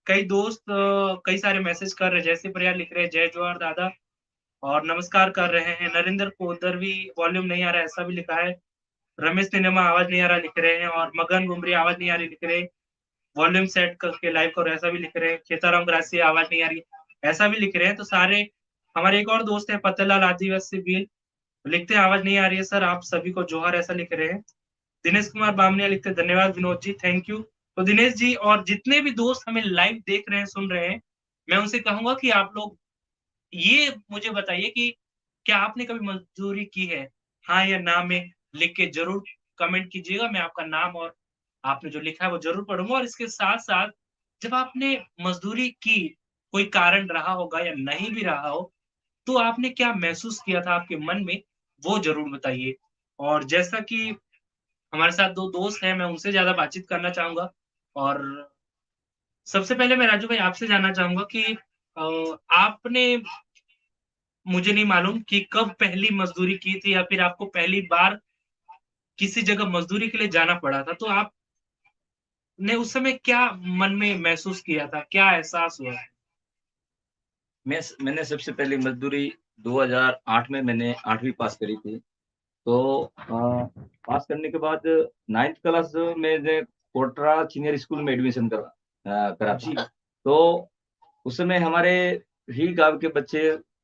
कई दोस्त कई सारे मैसेज कर रहे हैं, जैसे प्रिया लिख रहे हैं, जय जोहार दादा और नमस्कार कर रहे हैं। नरेंद्र पोदर भी वॉल्यूम नहीं आ रहा है, ऐसा भी लिखा है। रमेश सिन्हा आवाज़ नहीं आ रहा लिख रहे हैं और मगन घुमरी आवाज़ नहीं आ रही लिख रहे हैं। वॉल्यूम सेट करके लाइव करो ऐसा भी लिख रहे हैं। खेताराम ग्रासी आवाज़ नहीं आ रही, ऐसा भी लिख रहे हैं। तो सारे हमारे एक और दोस्त हैं पत्तेलाल आदिवासी भील, लिखते हैं आवाज़ नहीं आ रही है सर, आप सभी को जोहार ऐसा लिख रहे हैं। दिनेश कुमार बामनिया लिखते हैं धन्यवाद विनोद जी, थैंक यू। तो दिनेश जी और जितने भी दोस्त हमें लाइव देख रहे हैं, सुन रहे हैं, मैं उनसे कहूँगा कि आप लोग ये मुझे बताइए कि क्या आपने कभी मज़दूरी की है? हाँ या ना में लिख के ज़रूर कमेंट कीजिएगा। मैं आपका नाम और आपने जो लिखा है वो ज़रूर पढ़ूँगा और इसके साथ-साथ जब आपने मज़दूरी की, कोई कारण रहा होगा या नहीं भी रहा हो, तो आपने क्या महसूस किया था आपके मन में, वो ज़रूर बताइए। और जैसा कि हमारे साथ 2 दोस्त हैं, मैं उनसे ज़्यादा बातचीत करना चाहूँगा और सबसे पहले मैं राजू भाई आपसे जानना चाहूँगा कि आपने मुझे नहीं मालूम कि कब पहली मज़दूरी की थी या फिर आपको पहली बार किसी जगह मज़दूरी के लिए जाना पड़ा था, तो आपने उस समय क्या मन में महसूस किया था? क्या एहसास हुआ? मैंने सबसे पहली मज़दूरी 2008 में मैंने 8वीं पास करी थी। तो पास करने के बाद 9th क्लास में मैंने कोटरा सीनियर स्कूल में एडमिशन करा था। जी, तो उस समय हमारे ही गाँव के बच्चे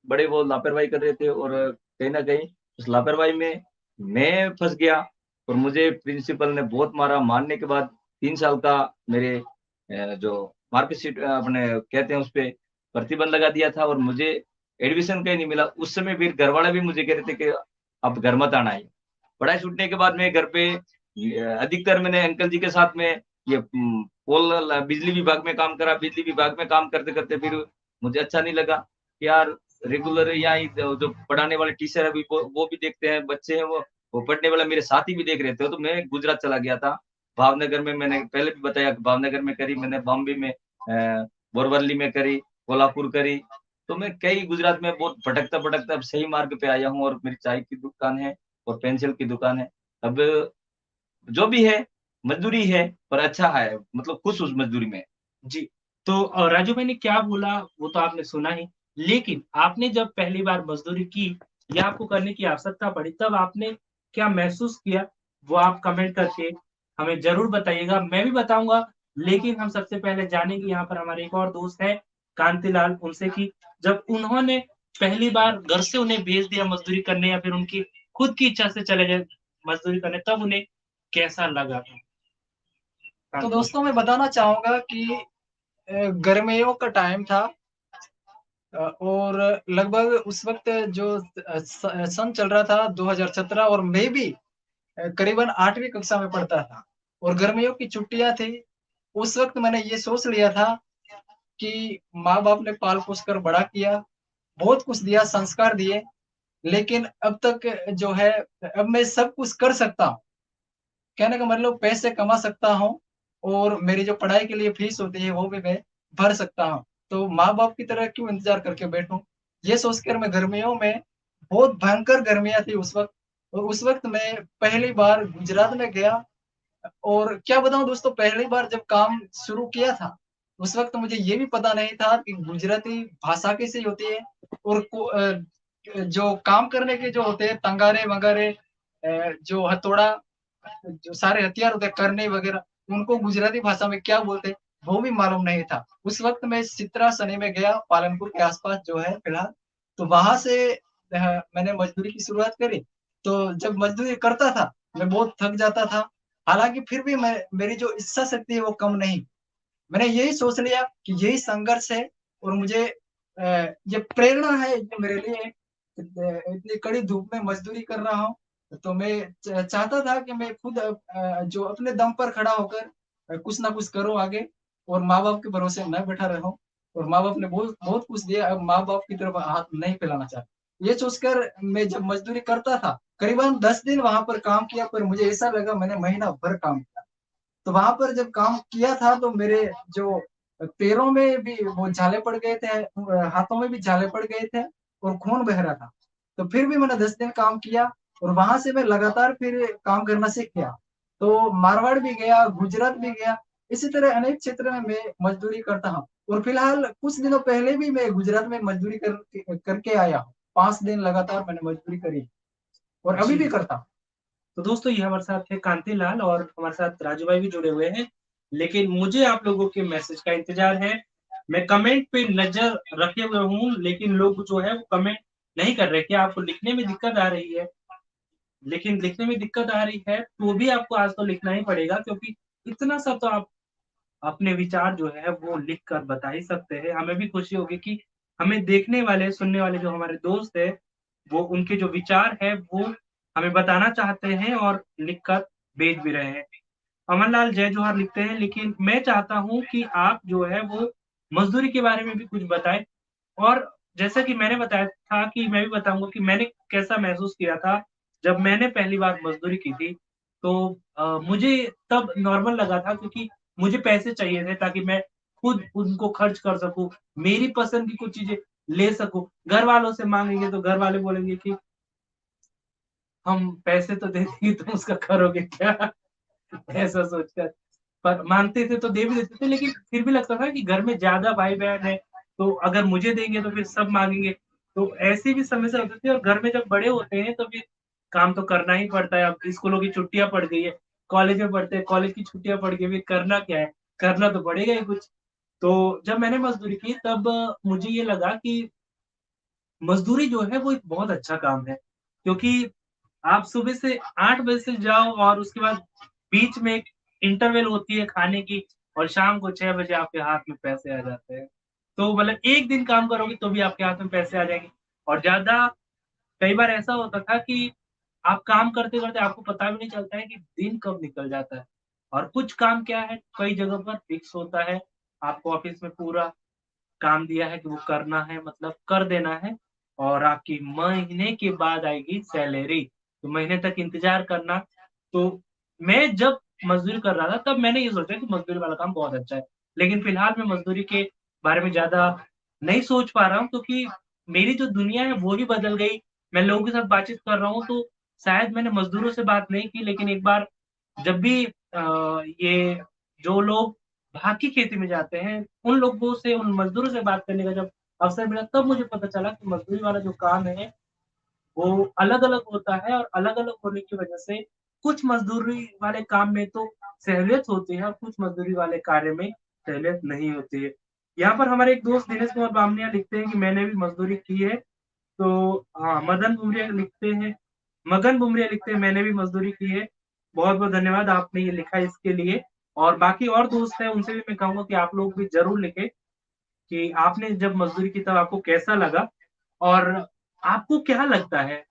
बड़े वो लापरवाही कर रहे थे और कहीं न कहीं उस लापरवाही में मैं फँस गया और मुझे प्रिंसिपल ने बहुत मारा। मारने के बाद 3 साल का मेरे जो मार्कशीट अपने कहते हैं उसपे प्रतिबंध लगा दिया था और मुझे एडमिशन कहीं नहीं मिला। उस समय फिर घरवाले भी मुझे कह रहे थे कि अब घर मत आना है। पढ़ाई छूटने के बाद मैं घर पे अधिकतर मैंने अंकल जी के साथ में ये पोल बिजली विभाग में काम करा। बिजली विभाग में काम करते-करते फिर मुझे अच्छा नहीं लगा कि यार रेगुलर यहाँ ही जो पढ़ाने वाले टीचर है अभी वो भी देखते हैं, बच्चे हैं वो पढ़ने वाला मेरे साथी भी देख रहे थे। तो मैं गुजरात चला गया था। भावनगर में मैंने पहले भी बताया कि भावनगर में करी मैंने, बॉम्बे में बोरीवली में करी, कोल्हापुर करी। तो मैं कई गुजरात में बहुत भटकता-भटकता अब सही मार्ग पे आया हूँ और मेरी चाय की दुकान है और पेंसिल की दुकान है। अब जो भी है, मज़दूरी है पर अच्छा है, मतलब खुश उस मज़दूरी में। जी। तो राजू भाई ने क्या बोला वो तो आपने सुना ही, लेकिन आपने जब पहली बार मज़दूरी की या आपको करने की आवश्यकता पड़ी, तब आपने क्या महसूस किया? वो आप कमेंट करके हमें ज़रूर बताइएगा। मैं भी बताऊँगा, लेकिन हम सबसे पहले जानेंगे यहाँ पर हमारे एक और दोस्त हैं, कांतिलाल उनसे कि जब उन्होंने पहली बार घर से उन्हें भेज दिया मज़दूरी करने या फिर उनकी खुद की इच्छा से चले गए मज़दूरी करने, तब उन्हें कैसा लगा था? तो कांति दोस्तों मैं बताना चाहूँगा कि गर्मियों का टाइम था और लगभग उस वक़्त जो सन चल रहा था 2017 और मैं भी करीबन 8वीं कक्षा में पढ़ता था और गर्मियों की छुट्टियाँ थी। उस वक़्त मैंने ये सोच लिया था कि माँ-बाप ने पाल-पोस कर बड़ा किया, बहुत कुछ दिया, संस्कार दिए, लेकिन अब तक जो है अब मैं सब कुछ कर सकता हूँ। कहने का मतलब पैसे कमा सकता हूँ और मेरी जो पढ़ाई के लिए फीस होती है वो भी मैं भर सकता हूँ। तो माँ-बाप की तरह क्यों इंतज़ार करके बैठूँ? ये सोचकर मैं गर्मियों में बहुत भयंकर गर्मियाँ थी उस वक़्त और उस वक़्त मैं पहली बार गुजरात में गया और क्या बताऊँ दोस्तों पहली बार जब काम शुरू किया था, उस वक़्त मुझे ये भी पता नहीं था कि गुजराती भाषा कैसी होती है और जो काम करने के जो होते हैं तंगारे-वंगारे जो हथौड़ा जो सारे हथियार होते हैं करने वगैरह, उनको गुजराती भाषा में क्या बोलते हैं, वो भी मालूम नहीं था। उस वक़्त मैं सित्रा सनी में गया, पालनपुर के आस-पास जो है फिलहाल, तो वहाँ से मैंने मज़दूरी की शुरुआत करी। तो जब मज़दूरी करता था, मैं बहुत थक जाता था। हालाँकि फिर भी मैं मेरी जो इच्छा शक्ति है वो कम नहीं। मैंने यही सोच लिया कि यही संघर्ष है और मुझे ये प्रेरणा है ये मेरे लिए इतनी कड़ी धूप में मज़दूरी कर रहा हूँ, तो मैं चाहता था कि मैं खुद जो अपने दम पर खड़ा होकर कुछ ना कुछ करूँ आगे और माँ-बाप के भरोसे ना बैठा रहूँ और माँ-बाप ने बहुत बहुत कुछ दिया, अब माँ-बाप की तरफ हाथ नहीं फैलाना चाहता। ये सोचकर मैं जब मज़दूरी करता था, करीबन 10 दिन वहाँ पर काम किया पर मुझे ऐसा लगा मैंने महीना भर काम किया। तो वहाँ पर जब काम किया था तो मेरे जो पैरों में भी वो झाले पड़ गए थे, हाथों में भी झाले पड़ गए थे और खून बह रहा था। तो फिर भी मैंने 10 दिन काम किया और वहाँ से मैं लगातार फिर काम करना सीख गया। तो मारवाड़ भी गया, गुजरात भी गया, इसी तरह अनेक क्षेत्र में मैं मजदूरी करता हूँ और फिलहाल कुछ दिनों पहले भी मैं गुजरात में मजदूरी करके आया हूँ। 5 दिन लगातार मैंने मजदूरी करी और अभी जी। भी करता हूँ। तो दोस्तों ये हमारे साथ थे कांतिलाल और हमारे साथ राजू भाई भी जुड़े हुए हैं। लेकिन मुझे आप लोगों के मैसेज का इंतज़ार है। मैं कमेंट पे नज़र रखे हुए हूँ, लेकिन लोग जो है वो कमेंट नहीं कर रहे। क्या आपको लिखने में दिक्कत आ रही है? लेकिन लिखने में दिक्कत आ रही है, तो भी आपको आज तो लिखना ही पड़ेगा, क्योंकि इतना सा तो आप अपने विचार जो है वो लिख कर बता ही सकते हैं। हमें भी खुशी होगी कि हमें देखने वाले, सुनने वाले जो हमारे दोस्त हैं, वो उनके जो विचार हैं वो हमें बताना चाहते हैं और लिख कर भेज भी रहे हैं। अमन लाल जय जोहार लिखते हैं, लेकिन मैं चाहता हूँ कि आप जो है वो मज़दूरी के बारे में भी कुछ बताएँ। और जैसा कि मैंने बताया था कि मैं भी बताऊँगा कि मैंने कैसा महसूस किया था, जब मैंने पहली बार मज़दूरी की थी। तो मुझे तब नॉर्मल लगा था, क्योंकि मुझे पैसे चाहिए थे ताकि मैं खुद उनको खर्च कर सकूँ, मेरी पसंद की कुछ चीज़ें ले सकूँ। घर वालों से माँगेंगे तो घर वाले बोलेंगे कि हम पैसे तो दे देंगे, तुम उसका करोगे क्या? ऐसा सोचकर। पर माँगते थे तो दे भी देते थे, लेकिन फिर भी लगता था कि घर में ज़्यादा भाई-बहन हैं, तो अगर मुझे देंगे तो फिर सब माँगेंगे। तो ऐसी भी समस्या होती थी, और घर में जब बड़े होते हैं तो फिर काम तो करना ही पड़ता है। अब स्कूलों की छुट्टियाँ पड़ गई है, कॉलेज में पढ़ते हैं, कॉलेज की छुट्टियाँ पड़ गई, फिर करना क्या है? करना तो पड़ेगा ही कुछ। तो जब मैंने मज़दूरी की तब मुझे ये लगा कि मज़दूरी जो है वो एक बहुत अच्छा काम है, क्योंकि आप सुबह से 8 बजे से जाओ और उसके बाद बीच में एक इंटरवल होती है खाने की, और शाम को 6 बजे आपके हाथ में पैसे आ जाते हैं। तो मतलब 1 दिन काम करोगे तो भी आपके हाथ में पैसे आ जाएँगे। और ज़्यादा कई बार ऐसा होता था कि आप काम करते-करते आपको पता भी नहीं चलता है कि दिन कब निकल जाता है। और कुछ काम क्या है, कई जगह पर फिक्स होता है, आपको ऑफ़िस में पूरा काम दिया है कि वो करना है, मतलब कर देना है, और आपकी महीने के बाद आएगी सैलरी, तो महीने तक इंतज़ार करना। तो मैं जब मज़दूरी कर रहा था तब मैंने ये सोचा कि मज़दूरी वाला काम बहुत अच्छा है। लेकिन फ़िलहाल मैं मज़दूरी के बारे में ज़्यादा नहीं सोच पा रहा हूँ, क्योंकि मेरी जो दुनिया है वो ही बदल गई। मैं लोगों के साथ बातचीत कर रहा हूँ, तो शायद मैंने मज़दूरों से बात नहीं की, लेकिन एक बार जब भी ये जो लोग भाग की खेती में जाते हैं, उन लोगों से, उन मज़दूरों से बात करने का जब अवसर मिला, तब मुझे पता चला कि मज़दूरी वाला जो काम है, वो अलग-अलग होता है, और अलग-अलग होने की वजह से कुछ मज़दूरी वाले काम में तो सहूलियत होती है और कुछ मज़दूरी वाले कार्य में सहूलियत नहीं होती है। यहाँ पर हमारे एक दोस्त दिनेश कुमार बामनिया लिखते हैं कि मैंने भी मज़दूरी की है। तो हाँ, मगन बुमरिया लिखते हैं, मैंने भी मज़दूरी की है। बहुत-बहुत धन्यवाद आपने ये लिखा इसके लिए। और बाकी और दोस्त हैं, उनसे भी मैं कहूँगा कि आप लोग भी ज़रूर लिखें कि आपने जब मज़दूरी की तब आपको कैसा लगा? और आपको क्या लगता है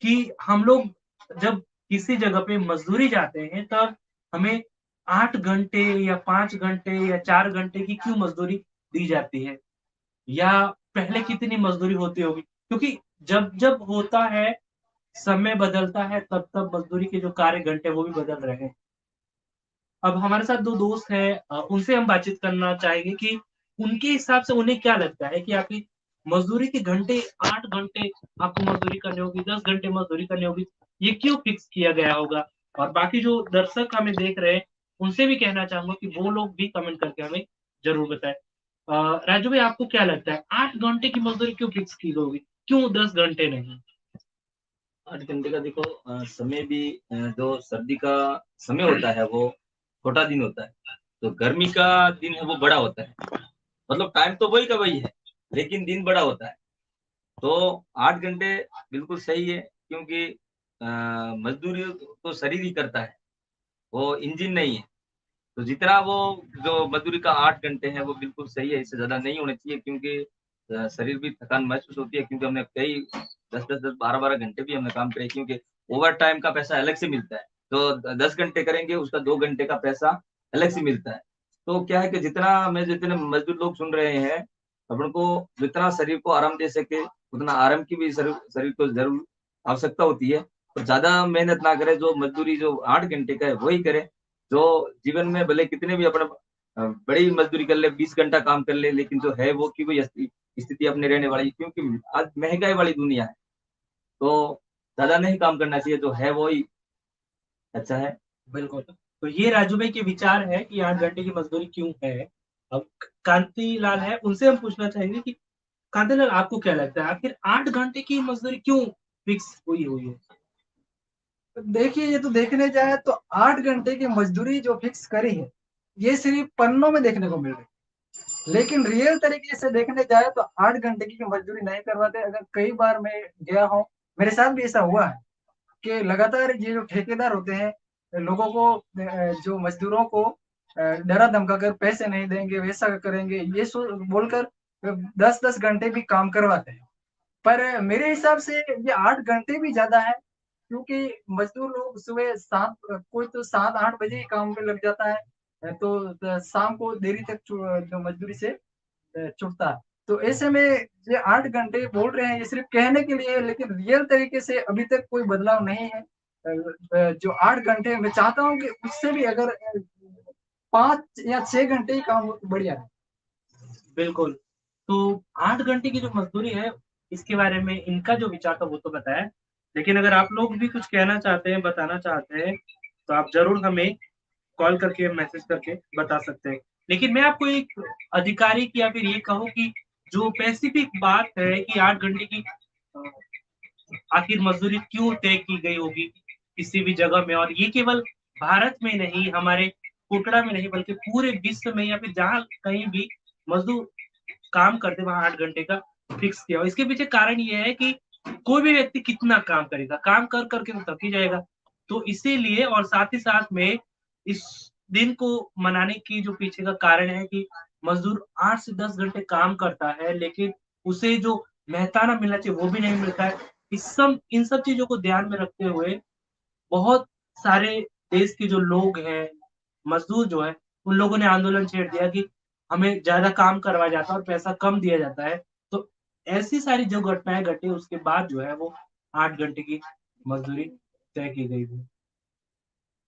कि हम लोग जब किसी जगह पे मज़दूरी जाते हैं, तब हमें 8 घंटे या 5 घंटे या 4 घंटे की क्यों मज़दूरी दी जाती है? या पहले कितनी मज़दूरी होती होगी? क्योंकि जब-जब होता है, समय बदलता है, तब-तब मज़दूरी के जो कार्य घंटे वो भी बदल रहे हैं। अब हमारे साथ 2 दोस्त हैं, उनसे हम बातचीत करना चाहेंगे कि उनके हिसाब से उन्हें क्या लगता है कि आपकी मज़दूरी के घंटे 8 घंटे आपको मज़दूरी करनी होगी, 10 घंटे मज़दूरी करनी होगी, ये क्यों फिक्स किया गया होगा? और बाकी जो दर्शक हमें देख रहे हैं, उनसे भी कहना चाहूँगा कि वो लोग भी कमेंट करके हमें ज़रूर बताएँ। राजू भाई, आपको क्या लगता है 8 घंटे की मज़दूरी क्यों फिक्स की होगी? क्यों 10 घंटे नहीं? 8 घंटे का देखो समय भी जो सर्दी का समय होता है वो छोटा दिन होता है, तो गर्मी का दिन है वो बड़ा होता है। मतलब टाइम तो वही का वही है, लेकिन दिन बड़ा होता है। तो 8 घंटे बिल्कुल सही है, क्योंकि मज़दूरी तो शरीर ही करता है, वो इंजन नहीं है। तो जितना वो जो मज़दूरी का 8 घंटे है वो बिल्कुल सही है, इससे ज़्यादा नहीं होने चाहिए, क्योंकि शरीर भी थकान महसूस होती है, क्योंकि हमने कई 10-10, 12-12 घंटे भी हमने काम करे, क्योंकि ओवरटाइम का पैसा अलग से मिलता है। तो 10 घंटे करेंगे उसका 2 घंटे का पैसा अलग से मिलता है। तो क्या है कि जितने मज़दूर लोग सुन रहे हैं, अपन को जितना शरीर को आराम दे सके, उतना आराम की भी शरीर को ज़रूर आवश्यकता होती है। और ज़्यादा मेहनत ना करें, जो मज़दूरी जो 8 घंटे का है वही करे। जो जीवन में भले कितने भी अपना बड़ी मज़दूरी कर ले, 20 घंटा काम कर ले, लेकिन जो है वो की वही स्थिति अपनी रहने वाली है, क्योंकि आज महँगाई वाली दुनिया है। तो ज़्यादा नहीं काम करना चाहिए, जो है वो ही अच्छा है। बिल्कुल। तो ये राजू भाई के विचार है कि 8 घंटे की मजदूरी क्यों है। अब कांति लाल है, उनसे हम पूछना चाहेंगे कि कांति लाल आपको क्या लगता है आखिर 8 घंटे की मजदूरी क्यों फिक्स हुई है? देखिए, ये तो देखने जाए तो 8 घंटे की मजदूरी जो फिक्स करी है, ये सिर्फ पन्नों में देखने को मिल रही है। लेकिन रियल तरीके से देखने जाए तो 8 घंटे की मजदूरी नहीं करवाते। अगर कई बार मैं गया हूँ, मेरे साथ भी ऐसा हुआ है कि लगातार ये जो ठेकेदार होते हैं, लोगों को जो मजदूरों को डरा धमका कर पैसे नहीं देंगे, वैसा करेंगे, ये बोलकर 10-10 घंटे भी काम करवाते हैं। पर मेरे हिसाब से ये 8 घंटे भी ज़्यादा है, क्योंकि मज़दूर लोग सुबह 7 कोई तो 7-8 बजे ही काम पे लग जाता है, तो शाम को देरी तक जो मज़दूरी से छूटता है। तो ऐसे में ये 8 घंटे बोल रहे हैं, ये सिर्फ़ कहने के लिए है, लेकिन रियल तरीके से अभी तक कोई बदलाव नहीं है। जो 8 घंटे मैं चाहता हूँ कि उससे भी अगर 5 या 6 घंटे ही काम हो तो बढ़िया है। बिल्कुल। तो 8 घंटे की जो मज़दूरी है, इसके बारे में इनका जो विचार था वो तो बताया। लेकिन अगर आप लोग भी कुछ कहना चाहते हैं, बताना चाहते हैं, तो आप ज़रूर हमें कॉल करके, मैसेज करके बता सकते हैं। लेकिन मैं आपको एक आधिकारिक या फिर ये कहूँ कि जो स्पेसिफिक बात है कि 8 घंटे की अ, आखिर मज़दूरी क्यों तय की गई होगी किसी भी जगह में, और ये केवल भारत में नहीं, हमारे कोटड़ा में नहीं, बल्कि पूरे विश्व में या फिर जहाँ कहीं भी मज़दूर काम करते वहाँ 8 घंटे का फिक्स किया हुआ। इसके पीछे कारण ये है कि कोई भी व्यक्ति कितना काम करेगा, काम कर कर के तो थक ही जाएगा। तो इसीलिए, और साथ ही साथ में इस दिन को मनाने की जो पीछे का कारण है कि मज़दूर 8 से 10 घंटे काम करता है, लेकिन उसे जो मेहताना मिलना चाहिए वो भी नहीं मिलता है। इन सब चीज़ों को ध्यान में रखते हुए बहुत सारे देश के जो लोग हैं, मज़दूर जो हैं, उन लोगों ने आंदोलन छेड़ दिया कि हमें ज़्यादा काम करवाया जाता है और पैसा कम दिया जाता है। तो ऐसी सारी जो घटनाएँ घटी उसके बाद जो है वो 8 घंटे की मज़दूरी तय की गई थी।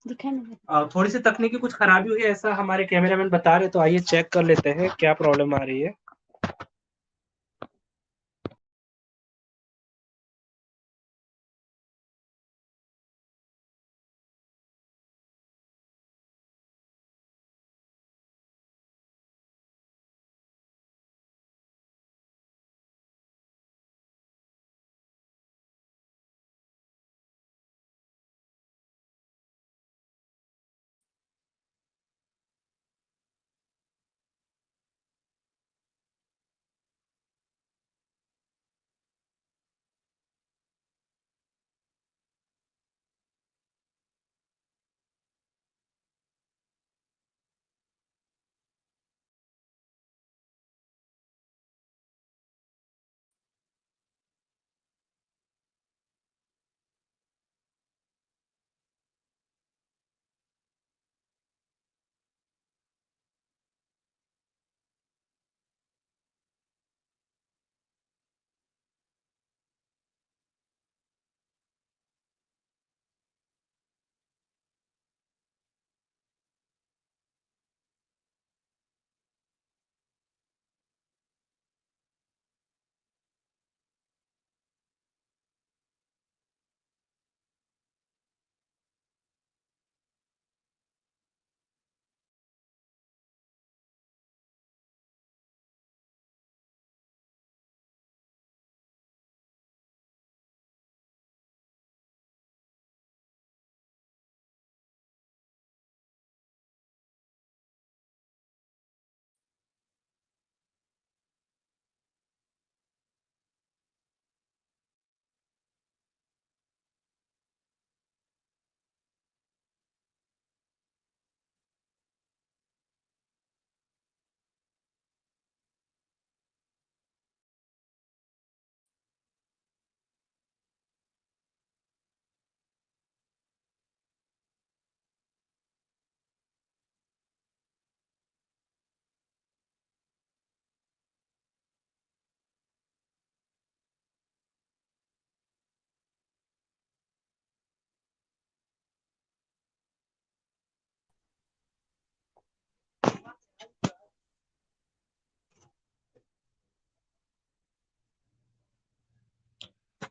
थोड़ी-सी तकनीकी कुछ खराबी हुई है ऐसा हमारे कैमरामैन बता रहे, तो आइए चेक कर लेते हैं क्या प्रॉब्लम आ रही है।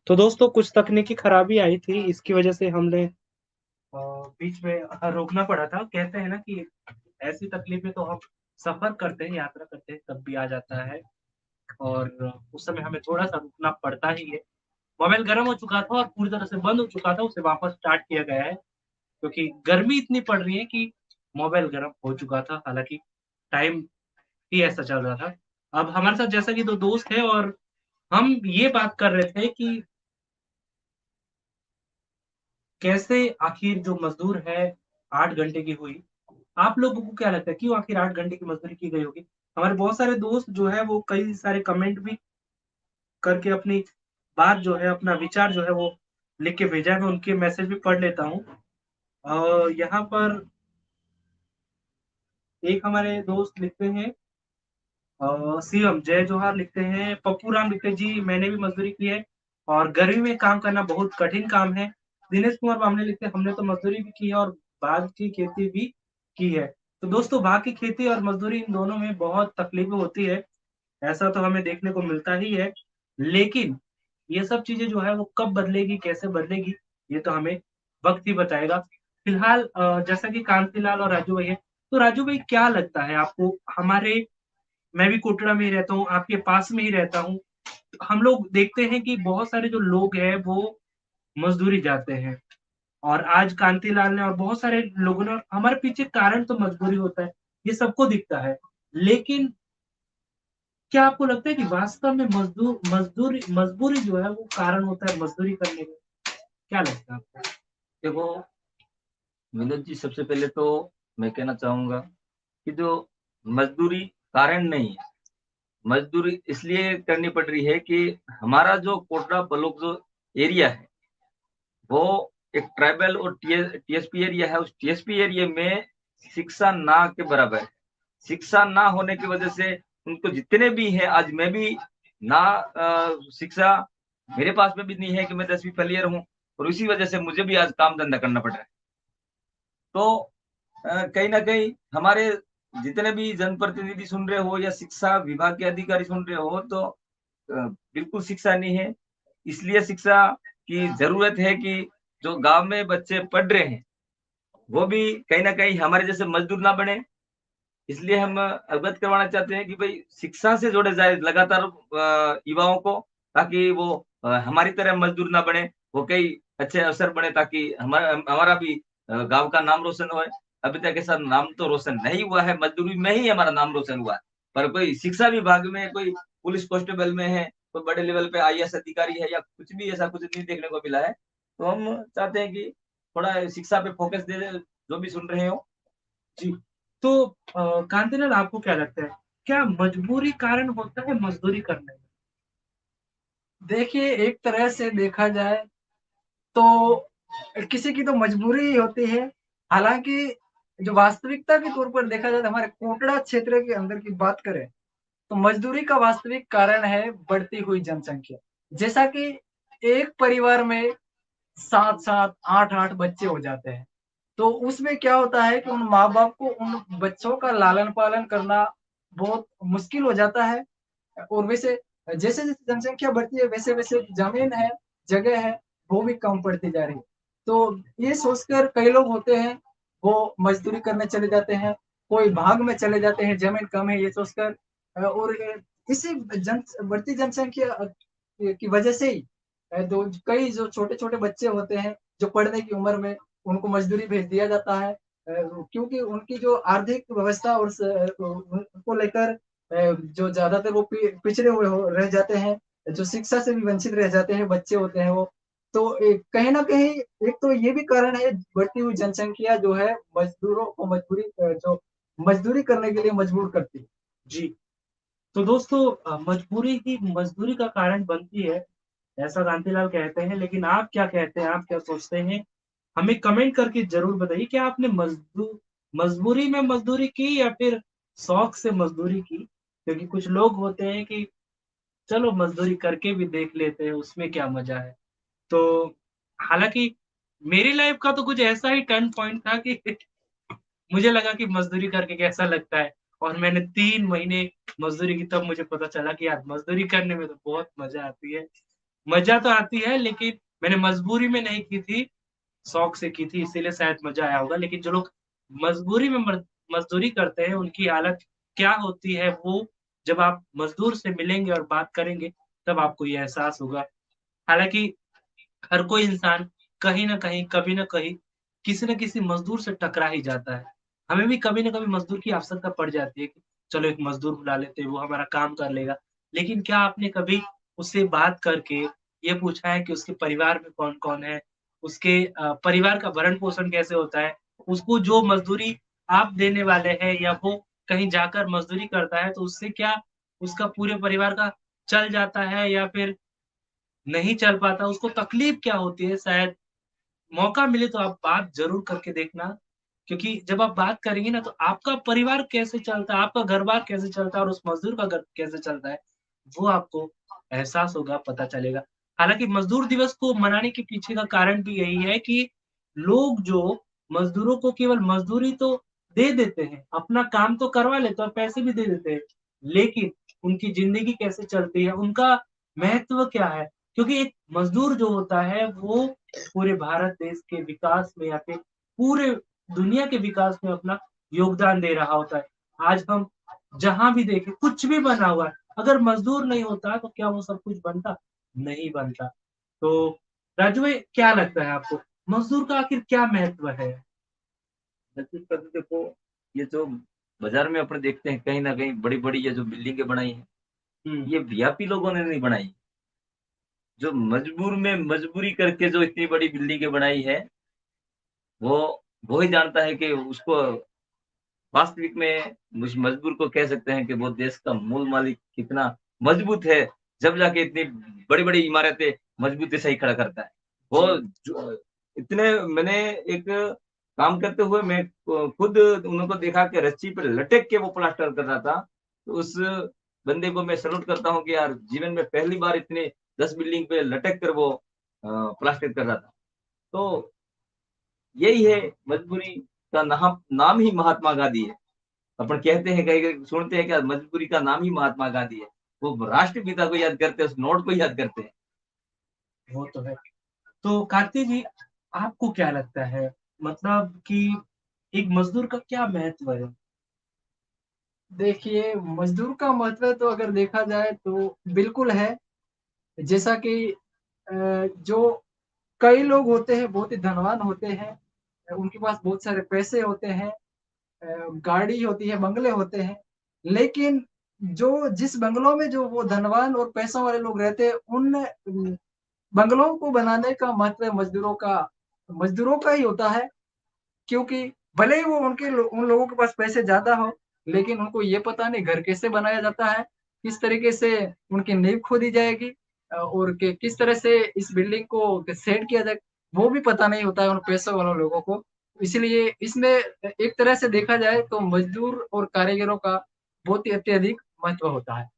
तो दोस्तों कुछ तकनीकी खराबी आई थी, इसकी वजह से हमने बीच में रोकना पड़ा था। कहते हैं ना कि ऐसी तकलीफ़ें तो हम सफ़र करते हैं, यात्रा करते हैं तब भी आ जाता है और उस समय हमें थोड़ा-सा रुकना पड़ता ही है। मोबाइल गर्म हो चुका था और पूरी तरह से बंद हो चुका था, उसे वापस स्टार्ट किया गया है, क्योंकि गर्मी इतनी पड़ रही है कि मोबाइल गर्म हो चुका था, हालाँकि टाइम ही ऐसा चल रहा था। अब हमारे साथ जैसा कि 2 दोस्त हैं और हम ये बात कर रहे थे कि कैसे आखिर जो मज़दूर है 8 घंटे की हुई, आप लोगों को क्या लगता है क्यों आखिर 8 घंटे की मज़दूरी की गई होगी? हमारे बहुत सारे दोस्त जो है वो कई सारे कमेंट भी करके अपनी बात जो है, अपना विचार जो है वो लिख के भेजा है, मैं उनके मैसेज भी पढ़ लेता हूँ। यहाँ पर एक हमारे दोस्त लिखते हैं सीएम जय जोहार लिखते हैं, पप्पू राम लिखते हैं, जी मैंने भी मज़दूरी की है और गर्मी में काम करना बहुत कठिन काम है। दिनेश कुमार बामने लिखते हैं, हमने तो मज़दूरी भी की है और बाग की खेती भी की है। तो दोस्तों बाग की खेती और मज़दूरी इन दोनों में बहुत तकलीफ़ें होती है, ऐसा तो हमें देखने को मिलता ही है। लेकिन ये सब चीज़ें जो है वो कब बदलेगी, कैसे बदलेगी, ये तो हमें वक़्त ही बताएगा। फिलहाल जैसा कि कांति लाल और राजू भाई हैं, तो राजू भाई क्या लगता है आपको हमारे मैं भी कोटड़ा में ही रहता हूँ, आपके पास में ही रहता हूँ। हम लोग देखते हैं कि बहुत सारे जो लोग हैं वो मज़दूरी जाते हैं और आज कांतिलाल ने और बहुत सारे लोगों ने हमारे पीछे कारण तो मजबूरी होता है, ये सबको दिखता है। लेकिन क्या आपको लगता है कि वास्तव में मजबूरी जो है वो कारण होता है मज़दूरी करने का? क्या लगता है आपको? देखो विनोद जी, सबसे पहले तो मैं कहना चाहूँगा कि जो मज़दूरी कारण नहीं है, मज़दूरी इसलिए करनी पड़ रही है कि हमारा जो कोटड़ा ब्लॉक जो एरिया है, वो एक ट्राइबल और टीएसपी एरिया है। उस टीएसपी एरिया में शिक्षा ना के बराबर है। शिक्षा ना होने की वजह से उनको जितने भी हैं, आज मैं भी ना शिक्षा मेरे पास में भी नहीं है कि मैं 10वीं फेलियर हूँ और इसी वजह से मुझे भी आज काम धंधा करना पड़ रहा है। तो कहीं न कहीं हमारे जितने भी जनप्रतिनिधि सुन रहे हो या शिक्षा विभाग के अधिकारी सुन रहे हो, तो बिल्कुल शिक्षा नहीं है। इसलिए शिक्षा की ज़रूरत है कि जो गाँव में बच्चे पढ़ रहे हैं, वो भी कहीं न कहीं हमारे जैसे मज़दूर ना बने। इसलिए हम अवगत करवाना चाहते हैं कि भई शिक्षा से जोड़े जाए लगातार युवाओं को, ताकि वो हमारी तरह मज़दूर ना बने, वो कई अच्छे अवसर बने, ताकि हमारा भी गाँव का नाम रोशन होए। अभी तक ऐसा नाम तो रोशन नहीं हुआ है, मज़दूरी में ही हमारा नाम रोशन हुआ है। पर कोई शिक्षा विभाग में, कोई पुलिस कांस्टेबल में है, कोई बड़े लेवल पे आईएएस अधिकारी है या कुछ भी ऐसा कुछ नहीं देखने को मिला है। तो हम चाहते हैं कि थोड़ा शिक्षा पे फोकस दें, जो भी सुन रहे हो। जी, तो कांतिलाल आपको क्या लगता है, क्या मजबूरी कारण होता है मज़दूरी करने में? देखिए, एक तरह से देखा जाए तो किसी की तो मजबूरी ही होती है। हालाँकि जो वास्तविकता के तौर पर देखा जाए तो हमारे कोटड़ा क्षेत्र के अंदर की बात करें, तो मजदूरी का वास्तविक कारण है बढ़ती हुई जनसंख्या। जैसा कि एक परिवार में 7-7, 8-8 बच्चे हो जाते हैं। तो उसमें क्या होता है कि उन माँ-बाप को उन बच्चों का लालन-पालन करना बहुत मुश्किल हो जाता है। और वैसे जैसे-जैसे जनसंख्या बढ़ती है वैसे-वैसे ज़मीन है, जगह है, वो भी कम पड़ती जा रही है। तो ये सोचकर कई लोग होते हैं, वो मज़दूरी करने चले जाते हैं, कोई भाग में चले जाते हैं, ज़मीन कम है ये सोचकर और इसी बढ़ती जनसंख्या की वजह से ही तो कई जो छोटे-छोटे बच्चे होते हैं, जो पढ़ने की उम्र में उनको मज़दूरी भेज दिया जाता है क्योंकि उनकी जो आर्थिक व्यवस्था और उनको लेकर जो ज़्यादातर वो पिछड़े हुए हो रह जाते हैं, जो शिक्षा से भी वंचित रह जाते हैं, बच्चे होते हैं वो। तो कहीं न कहीं एक तो ये भी कारण है बढ़ती हुई जनसंख्या जो है मज़दूरों को जो मज़दूरी करने के लिए मजबूर करती है। जी, तो दोस्तों मजबूरी ही मज़दूरी का कारण बनती है, ऐसा कांतिलाल कहते हैं, लेकिन आप क्या कहते हैं, आप क्या सोचते हैं? हमें कमेंट करके ज़रूर बताइए, क्या आपने मजबूरी में मज़दूरी की या फिर शौक से मज़दूरी की? क्योंकि कुछ लोग होते हैं कि चलो मज़दूरी करके भी देख लेते हैं, उसमें क्या मज़ा है। तो हालाँकि मेरी लाइफ़ का तो कुछ ऐसा ही टर्न पॉइंट था कि मुझे लगा कि मज़दूरी करके कैसा लगता है और मैंने 3 महीने मज़दूरी की तब मुझे पता चला कि यार मज़दूरी करने में तो बहुत मज़ा आती है। मज़ा तो आती है लेकिन मैंने मजबूरी में नहीं की थी, शौक से की थी इसीलिए शायद मज़ा आया होगा। लेकिन जो लोग मजबूरी में मज़दूरी करते हैं उनकी हालत क्या होती है वो जब आप मज़दूर से मिलेंगे और बात करेंगे तब आपको ये एहसास होगा। हालाँकि हर कोई इंसान कहीं न कहीं, कभी न कहीं, किसी न किसी मज़दूर से टकरा ही जाता है। हमें भी कभी न कभी मज़दूर की आवश्यकता पड़ जाती है कि चलो एक मज़दूर बुला लेते हैं, वो हमारा काम कर लेगा। लेकिन क्या आपने कभी उससे बात करके ये पूछा है कि उसके परिवार में कौन-कौन है? उसके परिवार का भरण-पोषण कैसे होता है? उसको जो मज़दूरी आप देने वाले हैं या वो कहीं जाकर मज़दूरी करता है, तो उससे क्या उसका पूरे परिवार का चल जाता है या फिर नहीं चल पाता, उसको तकलीफ क्या होती है? शायद मौका मिले तो आप बात ज़रूर करके देखना, क्योंकि जब आप बात करेंगे ना तो आपका परिवार कैसे चलता है, आपका घर-बार कैसे चलता है और उस मज़दूर का घर कैसे चलता है, वो आपको एहसास होगा, पता चलेगा। हालाँकि मज़दूर दिवस को मनाने के पीछे का कारण भी यही है कि लोग जो मज़दूरों को केवल मज़दूरी तो दे देते हैं, अपना काम तो करवा लेते हैं और पैसे भी दे देते हैं, लेकिन उनकी ज़िंदगी कैसे चलती है, उनका महत्व क्या है? क्योंकि एक मज़दूर जो होता है वो पूरे भारत देश के विकास में या फिर पूरे दुनिया के विकास में अपना योगदान दे रहा होता है। आज हम जहाँ भी देखें कुछ भी बना हुआ है, अगर मज़दूर नहीं होता तो क्या वो सब कुछ बनता? नहीं बनता। तो राजू भाई क्या लगता है आपको? मज़दूर का आखिर क्या महत्व है? नतीज का तो देखो, ये जो बाजार में अपने देखते हैं कहीं न कहीं बड़ी-बड़ी ये जो बिल्डिंगें बनाई हैं, हुँ, ये वीआईपी लोगों ने नहीं बनाई। जो मजबूर में मजबूरी करके जो इतनी बड़ी बिल्डिंगें बनाई है, वो वो ही जानता है कि उसको वास्तविक में उस मजबूर को कह सकते हैं कि वो देश का मूल मालिक कितना मजबूत है, जब जाके इतनी बड़ी-बड़ी इमारतें मजबूती से ही खड़ा करता है। वो जी। जो इतने मैंने एक काम करते हुए मैं खुद उनको देखा कि रस्सी पे लटक के वो प्लास्टर कर रहा था। तो उस बंदे को मैं सैल्यूट करता हूँ कि यार जीवन में पहली बार इतने 10 बिल्डिंग पे लटक कर वो प्लास्टर कर रहा था। तो यही है मजबूरी का नाम ही महात्मा गांधी है। अपन कहते हैं कहीं-कहीं सुनते हैं क्या मजबूरी का नाम ही महात्मा गांधी है। वो राष्ट्रपिता को याद करते हैं, उस नोट को याद करते हैं। वो तो है। तो कार्तिक जी, आपको क्या लगता है? मतलब कि एक मज़दूर का क्या महत्व है? देखिए, मज़दूर का महत्व तो अगर देखा जाए तो बिल्कुल है। जैसा कि जो कई लोग होते हैं, बहुत ही धनवान होते हैं, उनके पास बहुत सारे पैसे होते हैं, गाड़ी होती है, बंगले होते हैं, लेकिन जो जिस बंगलों में जो वो धनवान और पैसों वाले लोग रहते हैं, उन बंगलों को बनाने का महत्व मज़दूरों का ही होता है। क्योंकि भले ही वो उन लोगों के पास पैसे ज़्यादा हो, लेकिन उनको ये पता नहीं घर कैसे बनाया जाता है, किस तरीके से उनकी नींव खोदी जाएगी और किस तरह से इस बिल्डिंग को सेट किया जाए, वो भी पता नहीं होता है उन पैसों वाले लोगों को। इसलिए इसमें एक तरह से देखा जाए तो मज़दूर और कारीगरों का बहुत ही अत्यधिक महत्व होता है।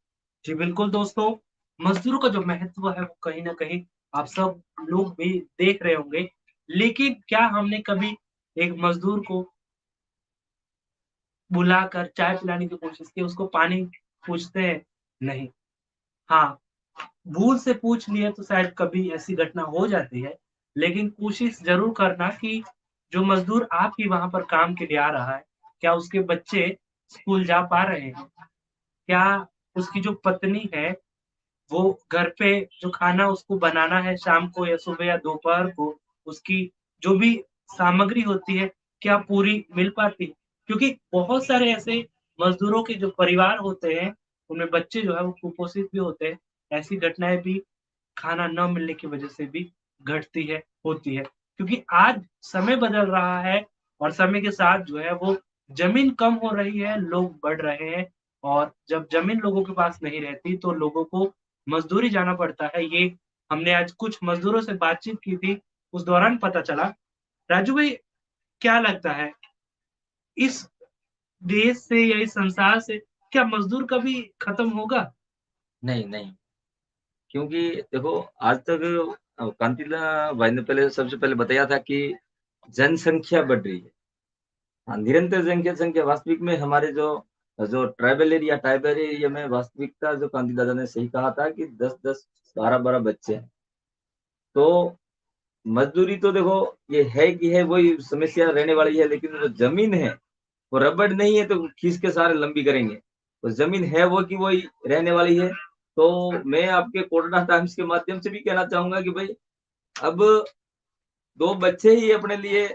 जी, बिल्कुल दोस्तों, मज़दूरों का जो महत्व है वो कहीं न कहीं आप सब लोग भी देख रहे होंगे। लेकिन क्या हमने कभी एक मज़दूर को बुलाकर चाय पिलाने की कोशिश की, उसको पानी पूछते हैं? नहीं। हाँ, भूल से पूछ लिए तो शायद कभी ऐसी घटना हो जाती है, लेकिन कोशिश ज़रूर करना कि जो मज़दूर आपके वहाँ पर काम के लिए आ रहा है, क्या उसके बच्चे स्कूल जा पा रहे हैं? क्या उसकी जो पत्नी है, वो घर पे जो खाना उसको बनाना है शाम को या सुबह या दोपहर को, उसकी जो भी सामग्री होती है, क्या पूरी मिल पाती है? क्योंकि बहुत सारे ऐसे मज़दूरों के जो परिवार होते हैं, उनमें बच्चे जो है वो कुपोषित भी होते हैं। ऐसी घटनाएँ भी खाना न मिलने की वजह से भी घटती है, होती है। क्योंकि आज समय बदल रहा है और समय के साथ जो है वो ज़मीन कम हो रही है, लोग बढ़ रहे हैं और जब ज़मीन लोगों के पास नहीं रहती तो लोगों को मज़दूरी जाना पड़ता है। ये हमने आज कुछ मज़दूरों से बातचीत की थी, उस दौरान पता चला। राजू भाई क्या लगता है, इस देश से या इस संसार से क्या मज़दूर कभी खत्म होगा? नहीं, नहीं, क्योंकि देखो आज तक कांतिला भाई ने पहले सबसे पहले बताया था कि जनसंख्या बढ़ रही है। हाँ, निरंतर जनसंख्या वास्तविक में हमारे जो जो ट्राइबल एरिया में वास्तविकता जो कांति दादा ने सही कहा था कि 10-10, 12-12 बच्चे हैं। तो मजदूरी तो देखो ये है कि है, वही समस्या रहने वाली है, लेकिन वो जमीन है वो रबड़ नहीं है तो खींच के सारे लंबी करेंगे। तो जमीन है वो की वही रहने वाली है। तो मैं आपके कोटड़ा टाइम्स के माध्यम से भी कहना चाहूंगा कि भाई अब 2 बच्चे ही अपने लिए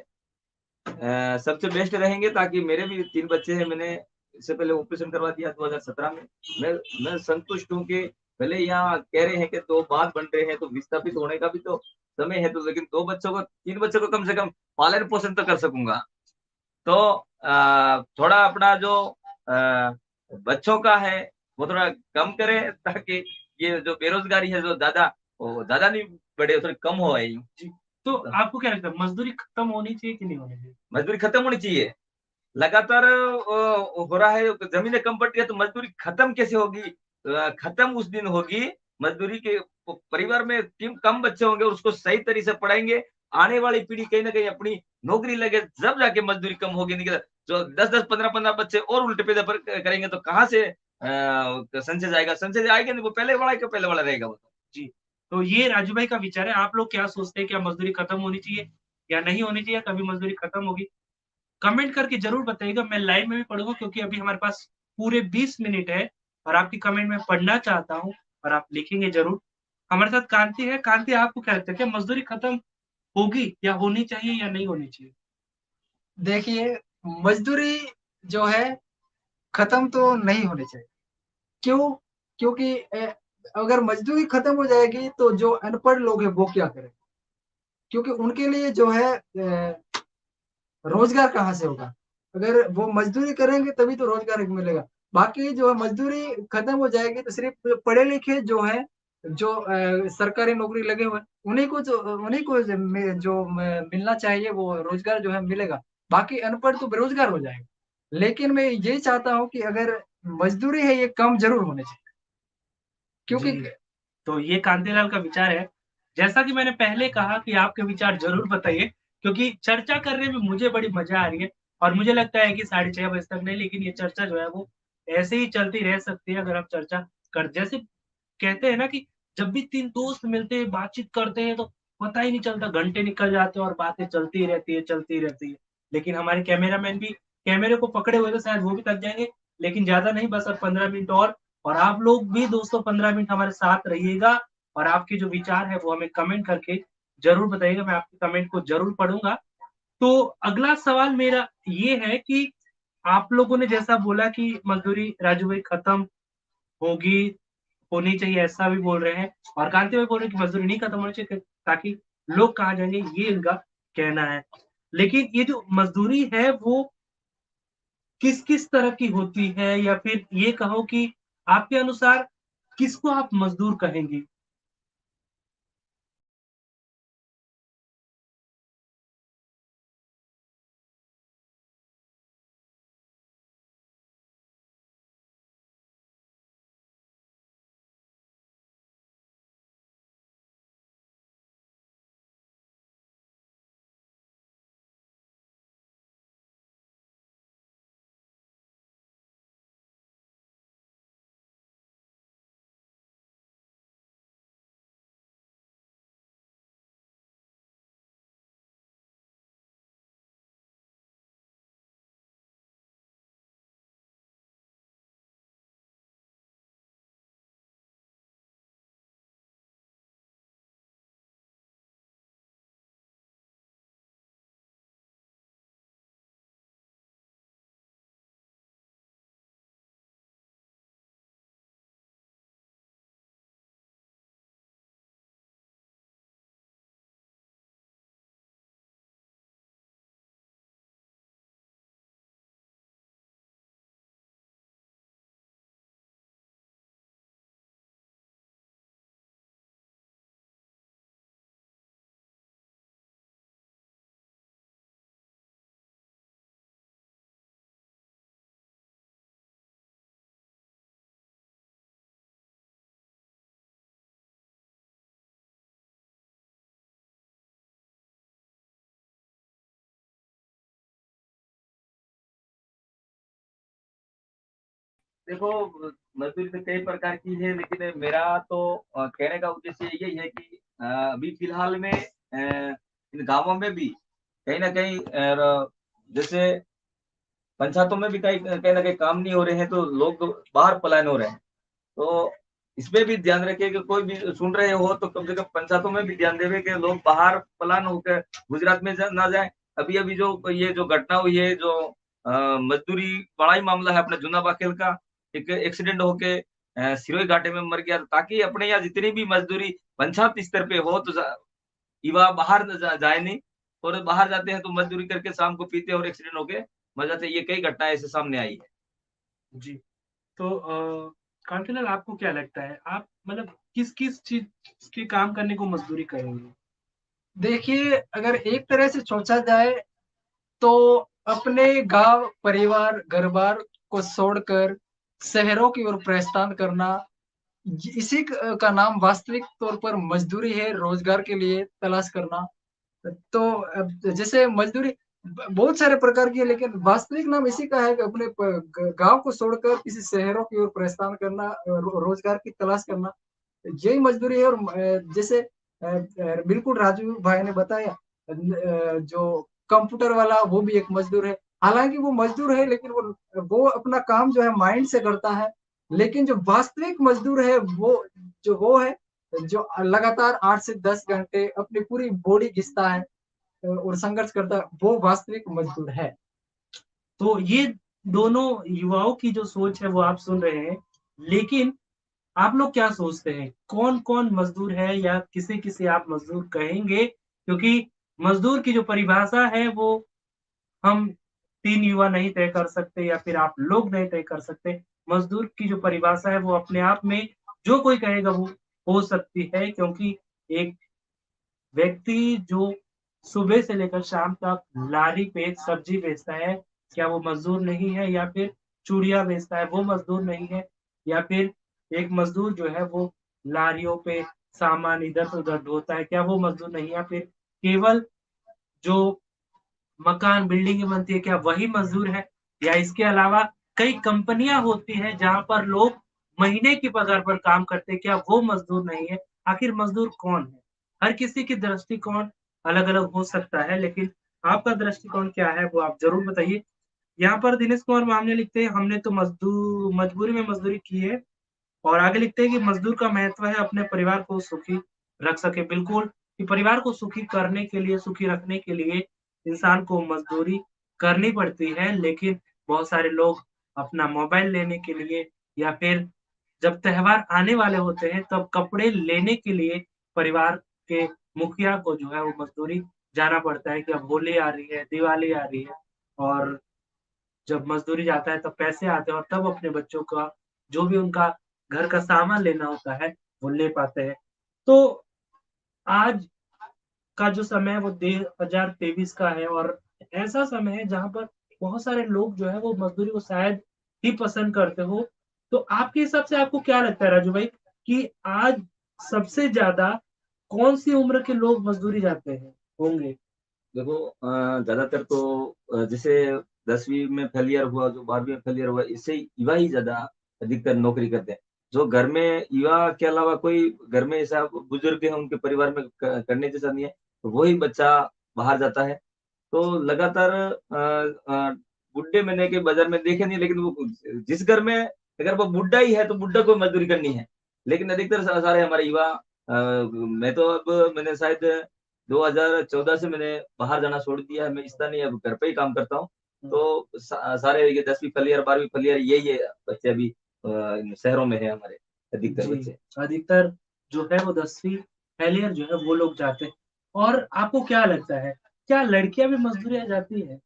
सबसे बेस्ट रहेंगे, ताकि मेरे भी 3 बच्चे हैं, मैंने इससे पहले ऑपरेशन करवा दिया 2017 में। मैं संतुष्ट हूँ कि भले यहाँ कह रहे हैं कि 2 बांध बन रहे हैं तो विस्थापित होने का भी तो समय है, तो लेकिन 2 बच्चों को 3 बच्चों को कम से कम पालन पोषण तो कर सकूंगा। तो थोड़ा अपना जो बच्चों का है वो थोड़ा कम करें, ताकि ये जो बेरोजगारी है जो ज्यादा नहीं बढ़े, थोड़ी कम हो आई। तो आपको क्या लगता है मजदूरी खत्म होनी चाहिए कि नहीं होनी चाहिए? मजदूरी खत्म होनी चाहिए। लगातार हो रहा है, जमीनें कम पड़ रही है तो मजदूरी खत्म कैसे होगी? खत्म उस दिन होगी मजदूरी के परिवार में कम बच्चे होंगे, उसको सही तरीके से पढ़ाएंगे, आने वाली पीढ़ी कहीं ना कहीं अपनी नौकरी लगे, जब जाके मजदूरी कम होगी। नहीं जो 10-10 15-15 बच्चे और उल्टे पैदा करेंगे तो कहाँ से संचय जाएगा? संचय आएगा नहीं, वो पहले वाला का पहले वाला रहेगा वो। जी, तो ये राजू भाई का विचार है। आप लोग क्या सोचते हैं, क्या मजदूरी खत्म होनी चाहिए या नहीं होनी चाहिए? कभी मजदूरी खत्म होगी? कमेंट करके ज़रूर बताइएगा, मैं लाइव में भी पढ़ूँगा क्योंकि अभी हमारे पास पूरे 20 मिनट है और आपकी कमेंट मैं पढ़ना चाहता हूँ और आप लिखेंगे ज़रूर। हमारे साथ कांति है। कांति, आपको क्या लगता है, क्या मज़दूरी खत्म होगी या होनी चाहिए या नहीं होनी चाहिए? देखिए, मजदूरी जो है खत्म तो नहीं होनी चाहिए। क्यों? क्योंकि अगर मजदूरी खत्म हो जाएगी तो जो अनपढ़ लोग हैं वो क्या करेंगे? क्योंकि उनके लिए जो है रोजगार कहाँ से होगा? अगर वो मजदूरी करेंगे तभी तो रोजगार मिलेगा। बाकी जो है मजदूरी खत्म हो जाएगी तो सिर्फ पढ़े लिखे जो है, जो सरकारी नौकरी लगे हुए उन्हीं को जो मिलना चाहिए वो रोजगार जो है मिलेगा। बाकी अनपढ़ तो बेरोजगार हो जाएंगे। लेकिन मैं यही चाहता हूँ कि अगर मजदूरी है ये कम जरूर होनी चाहिए। क्योंकि जी, तो ये कांतिलाल का विचार है। जैसा कि मैंने पहले कहा कि आपके विचार ज़रूर बताइए क्योंकि चर्चा करने में मुझे बड़ी मज़ा आ रही है और मुझे लगता है कि 6:30 बजे तक नहीं, लेकिन ये चर्चा जो है वो ऐसे ही चलती रह सकती है अगर आप चर्चा कर जैसे कहते हैं ना कि जब भी 3 दोस्त मिलते हैं, बातचीत करते हैं तो पता ही नहीं चलता, घंटे निकल जाते हैं और बातें चलती रहती है, चलती रहती है। लेकिन हमारे कैमरामैन भी कैमरे को पकड़े हुए तो शायद वो भी थक जाएँगे, लेकिन ज़्यादा नहीं, बस अब 15 मिनट और आप लोग भी दोस्तों 15 मिनट हमारे साथ रहिएगा और आपके जो विचार है वो हमें कमेंट करके ज़रूर बताइएगा, मैं आपके कमेंट को ज़रूर पढ़ूँगा। तो अगला सवाल मेरा ये है कि आप लोगों ने जैसा बोला कि मज़दूरी राजू भाई खत्म होगी, होनी चाहिए ऐसा भी बोल रहे हैं और कांति भाई बोल रहे हैं कि मज़दूरी नहीं खत्म होनी चाहिए ताकि लोग कहाँ जाएँगे, ये इनका कहना है। लेकिन ये जो मज़दूरी है वो किस-किस तरह की होती है या फिर ये कहो कि आपके अनुसार किसको आप मज़दूर कहेंगी? देखो, मजदूरी तो कई प्रकार की है, लेकिन मेरा तो कहने का उद्देश्य यही है कि अभी फिलहाल में इन गाँवों में भी कहीं न कहीं जैसे पंचायतों में भी कहीं न कहीं काम नहीं हो रहे हैं, तो लोग बाहर पलायन हो रहे हैं। तो इसमें भी ध्यान रखिए कि कोई भी सुन रहे हो तो कम से कम पंचायतों में भी ध्यान देवे कि लोग बाहर पलायन होकर गुजरात में ना जाएँ। अभी-अभी जो ये जो घटना हुई है, जो मज़दूरी वाला ही मामला है अपने जूना बाखेल का, एक एक्सीडेंट होके सिरोही घाटी में मर गया, ताकि अपने यहाँ जितनी भी मज़दूरी पंचायत स्तर पे हो तो युवा बाहर न जाए नहीं, और बाहर जाते हैं तो मज़दूरी करके शाम को पीते और एक्सीडेंट होके मर जाते हैं। ये कई घटनाएँ ऐसे सामने आई है। जी। तो कांतिलाल आपको क्या लगता है? आप मतलब किस-किस चीज़ के काम करने को मज़दूरी कहेंगे? देखिए, अगर एक तरह से सोचा जाए तो अपने गाँव, परिवार, घर-बार को छोड़कर शहरों की ओर प्रस्थान करना, इसी का नाम वास्तविक तौर पर मज़दूरी है, रोज़गार के लिए तलाश करना। तो जैसे मज़दूरी बहुत सारे प्रकार की है, लेकिन वास्तविक नाम इसी का है कि अपने प ग गाँव को छोड़कर किसी शहरों की ओर प्रस्थान करना, रोज़गार की तलाश करना, यही मज़दूरी है। और जैसे बिल्कुल राजू भाई ने बताया, जो कंप्यूटर वाला वो भी एक मज़दूर है। हालाँकि वो मज़दूर है, लेकिन वो अपना काम जो है माइंड से करता है। लेकिन जो वास्तविक मज़दूर है वो है जो लगातार 8 से 10 घंटे अपनी पूरी बॉडी घिसता है और संघर्ष करता है, वो वास्तविक मज़दूर है। तो ये दोनों युवाओं की जो सोच है वो आप सुन रहे हैं, लेकिन आप लोग क्या सोचते हैं? कौन-कौन मज़दूर है या किसे-किसे आप मज़दूर कहेंगे? क्योंकि मज़दूर की जो परिभाषा है वो हम 3 युवा नहीं तय कर सकते या फिर आप लोग नहीं तय कर सकते। मज़दूर की जो परिभाषा है वो अपने आप में जो कोई कहेगा वो हो सकती है, क्योंकि एक व्यक्ति जो सुबह से लेकर शाम तक लारी पे सब्ज़ी बेचता है, क्या वो मज़दूर नहीं है? या फिर चूड़ियाँ बेचता है, वो मज़दूर नहीं है? या फिर एक मज़दूर जो है वो लारियों पे सामान इधर-उधर ढोता है, क्या वो मज़दूर नहीं है? या फिर केवल जो मकान, बिल्डिंगें बनती है, क्या वही मज़दूर है? या इसके अलावा कई कंपनियाँ होती हैं, जहाँ पर लोग महीने की पगार पर काम करते हैं, क्या वो मज़दूर नहीं है? आखिर मज़दूर कौन है? हर किसी की दृष्टिकोण अलग-अलग हो सकता है, लेकिन आपका दृष्टिकोण क्या है, वो आप ज़रूर बताइए। यहाँ पर दिनेश कुमार मामले लिखते हैं, हमने तो मजबूरी में मज़दूरी की है। और आगे लिखते हैं कि मज़दूर का महत्व है अपने परिवार को सुखी रख सके। बिल्कुल, कि परिवार को सुखी करने के लिए, सुखी रखने के लिए इंसान को मज़दूरी करनी पड़ती है, लेकिन बहुत सारे लोग अपना मोबाइल लेने के लिए या फिर जब त्योहार आने वाले होते हैं, तब कपड़े लेने के लिए परिवार के मुखिया को जो है वो मज़दूरी जाना पड़ता है कि अब होली आ रही है, दिवाली आ रही है और जब मज़दूरी जाता है तब पैसे आते हैं और तब अपने बच्चों का जो भी उनका घर का सामान लेना होता है, वो ले पाते हैं। तो आज का जो समय है वो 2023 का है और ऐसा समय है जहाँ पर बहुत सारे लोग जो है वो मज़दूरी को शायद ही पसंद करते हो। तो आपके हिसाब से आपको क्या लगता है राजू भाई कि आज सबसे ज़्यादा कौन-सी उम्र के लोग मज़दूरी जाते हैं होंगे? देखो ज़्यादातर तो जैसे 10वीं में फेलियर हुआ, जो 12वीं में फेलियर हुआ, इससे युवा ही ज़्यादा अधिकतर नौकरी करते हैं। जो घर में युवा के अलावा कोई घर में ऐसा बुजुर्ग है, उनके परिवार में करने जैसा नहीं है, तो वही बच्चा बाहर जाता है। तो लगातार बुड्ढे मैंने के बाज़ार में देखे नहीं, लेकिन वो जिस घर में अगर वो बुड्ढा ही है, तो बुड्ढा को मज़दूरी करनी है। लेकिन अधिकतर सारे हमारे युवा मैं तो अब मैंने शायद 2014 से मैंने बाहर जाना छोड़ दिया है, मैं इतना नहीं अब घर पे ही काम करता हूँ। हुँ। तो सारे ये 10वीं फ़ेलियर 12वीं फ़ेलियर यही है बच्चे अभी इन शहरों में है हमारे अधिकतर जी, बच्चे। अधिकतर जो है वो 10वीं फेलियर जो है वो लोग जाते हैं। और आपको क्या लगता है, क्या लड़कियाँ भी मज़दूरियाँ जाती हैं?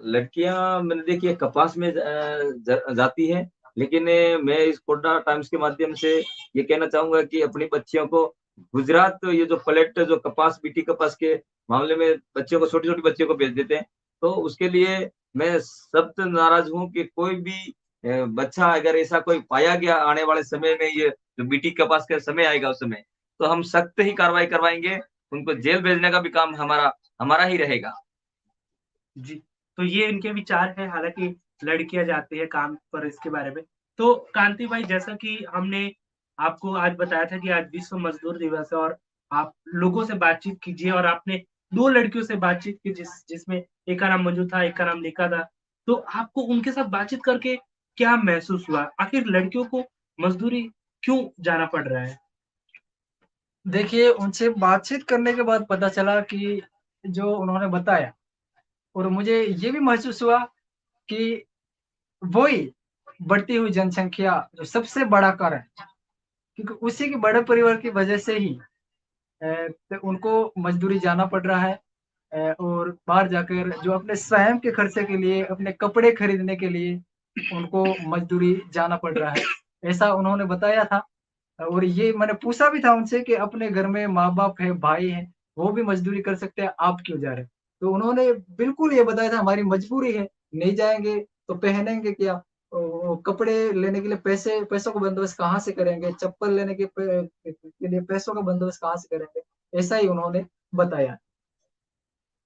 लड़कियाँ मैंने देखी है कपास में जाती हैं, लेकिन मैं इस कोडा टाइम्स के माध्यम से ये कहना चाहूँगा कि अपनी बच्चियों को गुजरात ये जो पलेट जो कपास बीटी कपास के मामले में बच्चियों को छोटी-छोटी बच्चियों को भेज देते हैं, तो उसके लिए मैं सख्त नाराज़ हूँ कि कोई भी बच्चा अगर ऐसा कोई पाया गया आने वाले समय में ये जो बीटी कपास का समय आएगा उस समय, तो हम सख्त ही कार्रवाई करवाएँगे, उनको जेल भेजने का भी काम हमारा हमारा ही रहेगा। जी, तो ये इनके विचार हैं, हालाँकि लड़कियाँ जाती हैं काम पर इसके बारे में। तो कांति भाई जैसा कि हमने आपको आज बताया था कि आज विश्व मज़दूर दिवस है और आप लोगों से बातचीत कीजिए और आपने 2 लड़कियों से बातचीत की जिसमें एक का नाम मंजू था, एक का नाम निका था। तो आपको उनके साथ बातचीत करके क्या महसूस हुआ? आखिर लड़कियों को मज़दूरी क्यों जाना पड़ रहा है? देखिए, उनसे बातचीत करने के बाद पता चला कि जो उन्होंने बताया और मुझे ये भी महसूस हुआ कि वही बढ़ती हुई जनसंख्या जो सबसे बड़ा कारण है, क्योंकि उसी के बड़े परिवार की वजह से ही तो उनको मज़दूरी जाना पड़ रहा है और बाहर जाकर जो अपने स्वयं के खर्चे के लिए, अपने कपड़े खरीदने के लिए उनको मज़दूरी जाना पड़ रहा है। ऐसा उन्होंने बताया था और ये मैंने पूछा भी था उनसे कि अपने घर में माँ-बाप है, भाई हैं, वो भी मज़दूरी कर सकते हैं, आप क्यों जा रहे हैं? तो उन्होंने बिल्कुल ये बताया था हमारी मजबूरी है, नहीं जाएँगे तो पहनेंगे क्या? कपड़े लेने के लिए पैसों का बंदोबस्त कहाँ से करेंगे? चप्पल लेने के लिए पैसों का बंदोबस्त कहाँ से करेंगे? ऐसा ही उन्होंने बताया।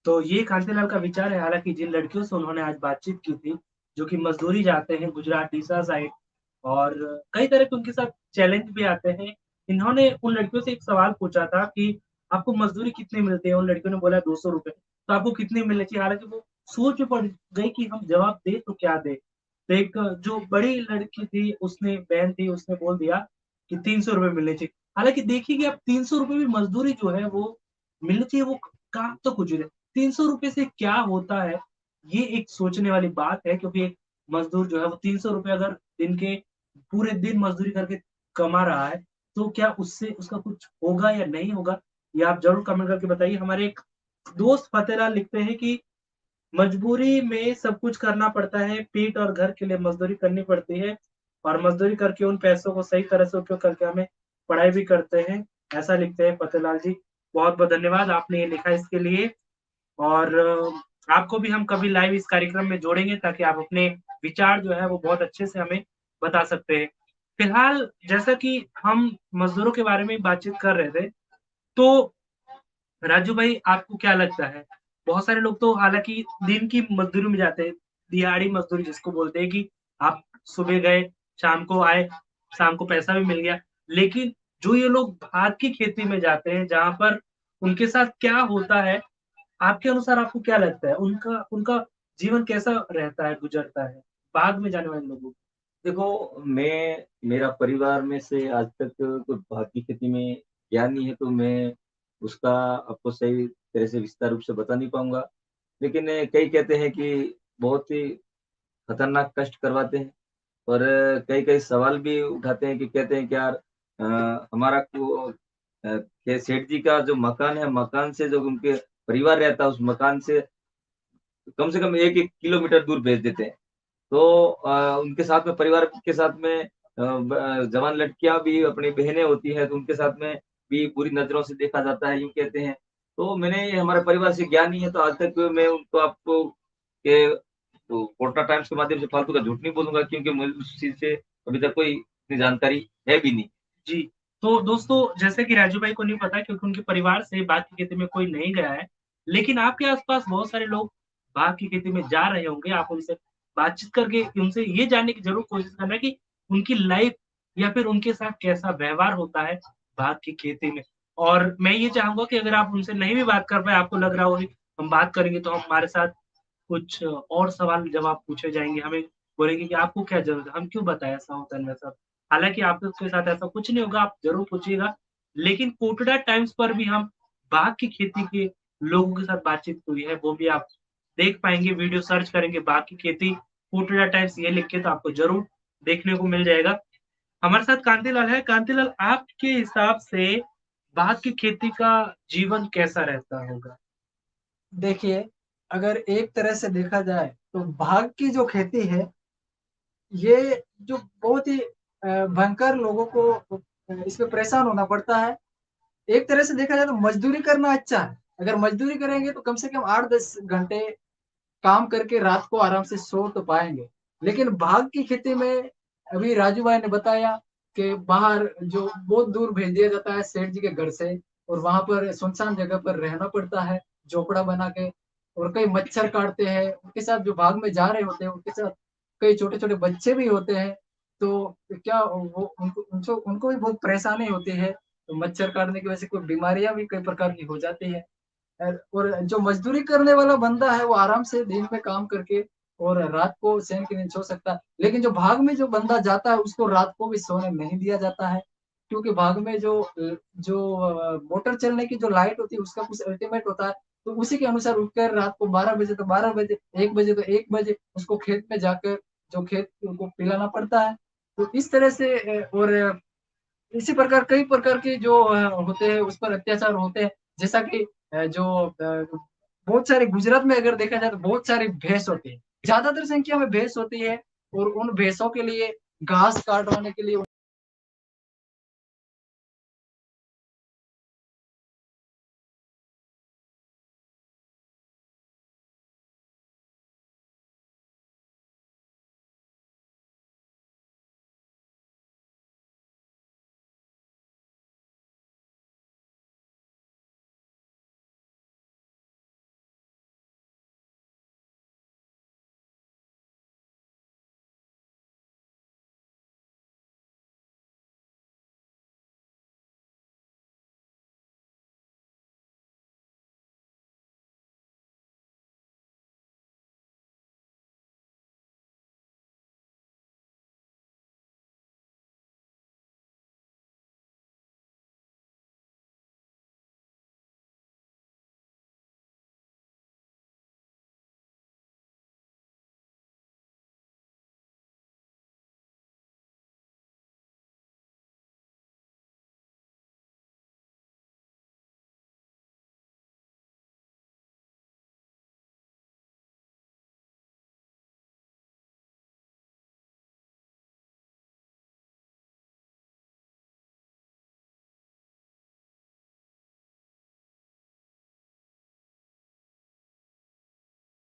तो ये कांतिलाल का विचार है, हालाँकि जिन लड़कियों से उन्होंने आज बातचीत की थी, जो कि मज़दूरी जाते हैं गुजरात डीसा साइड और कई तरह के उनके साथ चैलेंज भी आते हैं। इन्होंने उन लड़कियों से एक सवाल पूछा था कि आपको मज़दूरी कितनी मिलती है? उन लड़कियों ने बोला ₹200 तो आपको कितनी मिलनी चाहिए? हालाँकि वो सोच में पड़ गई कि हम जवाब दें तो क्या दें? तो एक जो बड़ी लड़की थी, उसने बहन थी, उसने बोल दिया कि ₹300 मिलने चाहिए। हालाँकि देखिए कि अब ₹300 भी मज़दूरी जो है वो मिलनी चाहिए, वो काम तो कुछ नहीं। ₹300 से क्या होता है? ये एक सोचने वाली बात है क्योंकि एक मज़दूर जो है वो ₹300 अगर दिन के पूरे दिन मज़दूरी करके कमा रहा है, तो क्या उससे उसका कुछ होगा या नहीं होगा? ये आप ज़रूर कमेंट करके बताइए। हमारे एक दोस्त फ़तेहलाल लिखते हैं कि मजबूरी में सब कुछ करना पड़ता है, पेट और घर के लिए मज़दूरी करनी पड़ती है और मज़दूरी करके उन पैसों को सही तरह से उपयोग करके हमें पढ़ाई भी करते हैं। ऐसा लिखते हैं फ़तेहलाल जी। बहुत-बहुत धन्यवाद आपने ये लिखा इसके लिए और आपको भी हम कभी लाइव इस कार्यक्रम में जोड़ेंगे ताकि आप अपने विचार जो है वो बहुत अच्छे से हमें बता सकते हैं। फिलहाल जैसा कि हम मज़दूरों के बारे में बातचीत कर रहे थे, तो राजू भाई आपको क्या लगता है? बहुत सारे लोग तो हालाँकि दिन की मज़दूरी में जाते हैं, दिहाड़ी मज़दूरी जिसको बोलते हैं कि आप सुबह गए, शाम को आए, शाम को पैसा भी मिल गया। लेकिन जो ये लोग भाग की खेती में जाते हैं, जहाँ पर उनके साथ क्या होता है, आपके अनुसार आपको क्या लगता है? उनका उनका जीवन कैसा रहता है, गुज़रता है? बाग में जाने वाले लोगों का? देखो, मेरा परिवार में से आज तक कोई भाग की खेती में गया नहीं है, तो मैं उसका आपको सही तरह से विस्तार रूप से बता नहीं पाऊँगा। लेकिन कई कहते हैं कि बहुत ही खतरनाक कष्ट करवाते हैं और कई-कई सवाल भी उठाते हैं कि कहते हैं कि यार हमारा ये सेठ जी का जो मकान है, मकान से जो उनके परिवार रहता है, उस मकान से कम से कम 1-1 किलोमीटर दूर भेज देते हैं। तो उनके साथ में परिवार के साथ में जवान लड़कियाँ भी अपनी बहनें होती हैं, तो उनके साथ में भी बुरी नज़रों से देखा जाता है, यूँ कहते हैं। तो मैंने हमारे परिवार से ज्ञान नहीं है, तो आज तक मैं उनको आपको के तो कोटला टाइम्स के माध्यम से फालतू का झूठ नहीं बोलूँगा क्योंकि मुझे उस चीज़ से अभी तक कोई इतनी जानकारी है भी नहीं। जी, तो दोस्तों जैसे कि राजू भाई को नहीं पता क्योंकि उनके परिवार से बाग की खेती में कोई नहीं गया है, लेकिन आपके आस-पास बहुत सारे लोग बाग की खेती में जा रहे होंगे, आप उनसे बातचीत करके उनसे ये जानने की ज़रूर कोशिश करना कि उनकी लाइफ़ या फिर उनके साथ कैसा व्यवहार होता है बाग की खेती में। और मैं ये चाहूँगा कि अगर आप उनसे नहीं भी बात कर पाए, आपको लग रहा हो कि हम बात करेंगे तो हमारे साथ कुछ और सवाल-जवाब पूछे जाएँगे, हमें बोलेंगे कि आपको क्या ज़रूरत है? हम क्यों बताएँ ऐसा होता है, वैसा हालाँकि आपके साथ ऐसा कुछ नहीं होगा, आप ज़रूर पूछिएगा। लेकिन कोटड़ा टाइम्स पर भी हम बाघ की खेती के लोगों के साथ बातचीत हुई है, वो भी आप देख पाएँगे, वीडियो सर्च करेंगे बाघ की खेती, कोटड़ा टाइम्स ये लिख के तो आपको ज़रूर देखने को मिल जाएगा। हमारे साथ कांतिलाल है, कांतिलाल आपके हिसाब से बाघ की खेती का जीवन कैसा रहता होगा? देखिए, अगर एक तरह से देखा जाए तो भाँग की जो खेती है, ये जो बहुत ही भयंकर लोगों को इसमें परेशान होना पड़ता है। एक तरह से देखा जाए तो मज़दूरी करना अच्छा है। अगर मज़दूरी करेंगे तो कम से कम 8-10 घंटे काम करके रात को आराम से सो तो पाएँगे। लेकिन भाँग की खेती में अभी राजू भाई ने बताया कि बाहर जो बहुत दूर भेज दिया जाता है सेठ जी के घर से और वहाँ पर सुनसान जगह पर रहना पड़ता है, झोपड़ा बना के और कई मच्छर काटते हैं। उनके साथ जो भाग में जा रहे होते हैं, उनके साथ कई छोटे-छोटे बच्चे भी होते हैं। तो क्या वो उनको उनको उनको भी बहुत परेशानी होती है। तो मच्छर काटने की वजह से कोई बीमारियाँ भी कई प्रकार की हो जाती है। और जो मज़दूरी करने वाला बंदा है, वो आराम से दिन में काम करके और रात को चैन की नींद सो सकता है। लेकिन जो भाग में जो बंदा जाता है, उसको रात को भी सोने नहीं दिया जाता है, क्योंकि भाग में मोटर चलने की जो लाइट होती है, उसका कुछ अल्टीमेट होता है। तो उसी के अनुसार उठकर रात को 12 बजे तो 12 बजे, 1 बजे तो 1 बजे उसको खेत में जाकर जो खेत को पिलाना पड़ता है। तो इस तरह से और इसी प्रकार कई प्रकार के जो होते हैं उस पर अत्याचार होते हैं। जैसा कि बहुत सारे गुजरात में अगर देखा जाए तो बहुत सारी भैंस होती है। ज़्यादातर संख्या में भैंस होती है और उन भैंसों के लिए घास काटवाने के लिए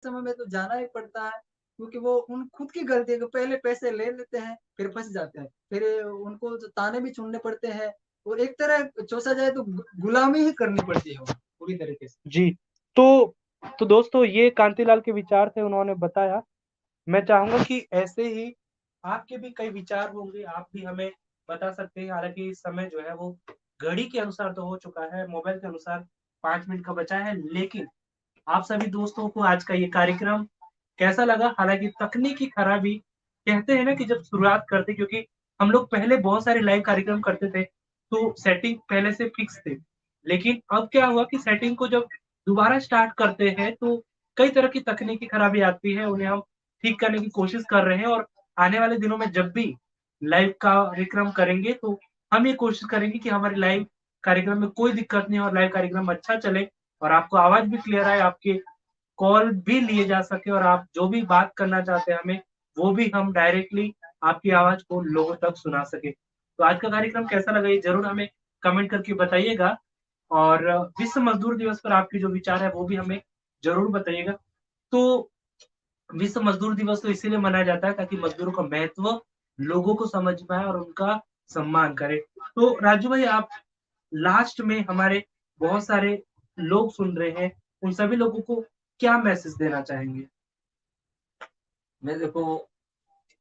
समय में तो जाना ही पड़ता है, क्योंकि वो उन खुद की गलती है कि पहले पैसे ले लेते हैं, फिर फँस जाते हैं। फिर उनको तो ताने भी सुनने पड़ते हैं और एक तरह सोचा जाए तो गुलामी ही करनी पड़ती है उनको पूरी तरीके से। जी, तो दोस्तों ये कांतिलाल के विचार थे, उन्होंने बताया। मैं चाहूँगा कि ऐसे ही आपके भी कई विचार होंगे, आप भी हमें बता सकते हैं। हालाँकि समय जो है वो घड़ी के अनुसार तो हो चुका है, मोबाइल के अनुसार 5 मिनट का बचा है, लेकिन आप सभी दोस्तों को आज का ये कार्यक्रम कैसा लगा? हालाँकि तकनीकी खराबी कहते हैं ना कि जब शुरुआत करते, क्योंकि हम लोग पहले बहुत सारे लाइव कार्यक्रम करते थे, तो सेटिंग पहले से फिक्स थे। लेकिन अब क्या हुआ कि सेटिंग को जब दोबारा स्टार्ट करते हैं, तो कई तरह की तकनीकी खराबी आती है, उन्हें हम ठीक करने की कोशिश कर रहे हैं और आने वाले दिनों में जब भी लाइव कार्यक्रम करेंगे, तो हम ये कोशिश करेंगे कि हमारे लाइव कार्यक्रम में कोई दिक्कत नहीं हो और लाइव कार्यक्रम अच्छा चले और आपको आवाज़ भी क्लियर आए, आपके कॉल भी लिए जा सके और आप जो भी बात करना चाहते हैं हमें, वो भी हम डायरेक्टली आपकी आवाज़ को लोगों तक सुना सकें। तो आज का कार्यक्रम कैसा लगा ये ज़रूर हमें कमेंट करके बताइएगा और विश्व मज़दूर दिवस पर आपके जो विचार हैं वो भी हमें ज़रूर बताइएगा। तो विश्व मज़दूर दिवस तो इसीलिए मनाया जाता है ताकि मज़दूरों का महत्व लोगों को समझ पाएँ और उनका सम्मान करें। तो राजू भाई, आप लास्ट में हमारे बहुत सारे लोग सुन रहे हैं, उन सभी लोगों को क्या मैसेज देना चाहेंगे? मैं देखो,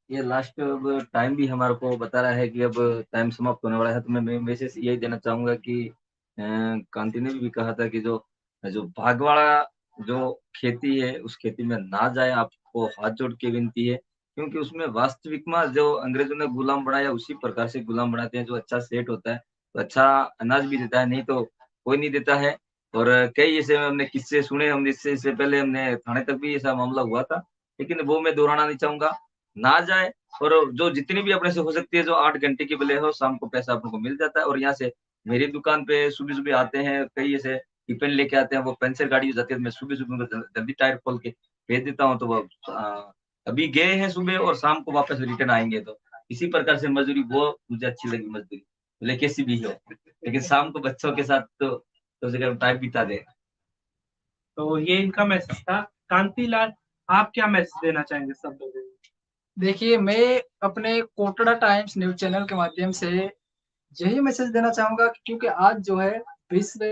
ये लास्ट अब टाइम भी हमारे को बता रहा है कि अब टाइम समाप्त होने वाला है, तो मैं मैसेज यही देना चाहूंगा कि कांति ने भी कहा था कि जो जो भाग वाला जो खेती है, उस खेती में ना जाए, आपको हाथ जोड़ के विनती है, क्योंकि उसमें वास्तविक में जो अंग्रेजों ने गुलाम बनाया उसी प्रकार से गुलाम बनाते हैं। जो अच्छा सेट होता है तो अच्छा अनाज भी देता है, नहीं तो कोई नहीं देता है। और कई ऐसे हमने किस्से सुने, हम इससे पहले हमने थाने तक भी ऐसा मामला हुआ था, लेकिन वो मैं दोहराना नहीं चाहूंगा। ना जाए, और जो जितनी भी अपने से हो सकती है, जो 8 घंटे की भले हो, शाम को पैसा अपने को मिल जाता है। और यहाँ से मेरी दुकान पे सुबह-सुबह आते हैं, कई ऐसे टिफ़िन लेके आते हैं, वो पंचर गाड़ी हो जाती है, मैं सुबह-सुबह उनको जल्दी टायर खोल के भेज देता हूँ, तो वो अभी गए हैं सुबह और शाम को वापस रिटर्न आएँगे। तो इसी प्रकार से मज़दूरी वो मुझे अच्छी लगी मज़दूरी, भले कैसी भी हो, लेकिन शाम को बच्चों के साथ तो कम से कम टाइम बिता दें। तो ये इनका मैसेज था। कांतिलाल, आप क्या मैसेज देना चाहेंगे सब लोगों को? देखिए, मैं अपने कोटड़ा टाइम्स न्यूज़ चैनल के माध्यम से यही मैसेज देना चाहूँगा कि क्योंकि आज जो है विश्व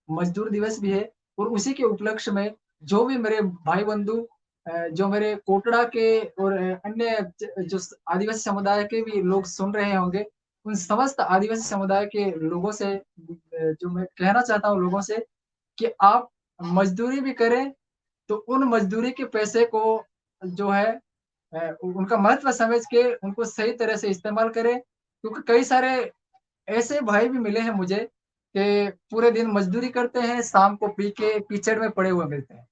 मज़दूर दिवस भी है और उसी के उपलक्ष्य में जो भी मेरे भाई-बंधु जो मेरे कोटड़ा के और अन्य ज जो स आदिवासी समुदाय के भी लोग सुन रहे होंगे, उन समस्त आदिवासी समुदाय के लोगों से जो मैं कहना चाहता हूँ लोगों से कि आप मज़दूरी भी करें, तो उन मज़दूरी के पैसे को जो है उनका महत्व समझ के उनको सही तरह से इस्तेमाल करें। क्योंकि कई सारे ऐसे भाई भी मिले हैं मुझे कि पूरे दिन मज़दूरी करते हैं, शाम को पी के कीचड़ में पड़े हुए मिलते हैं।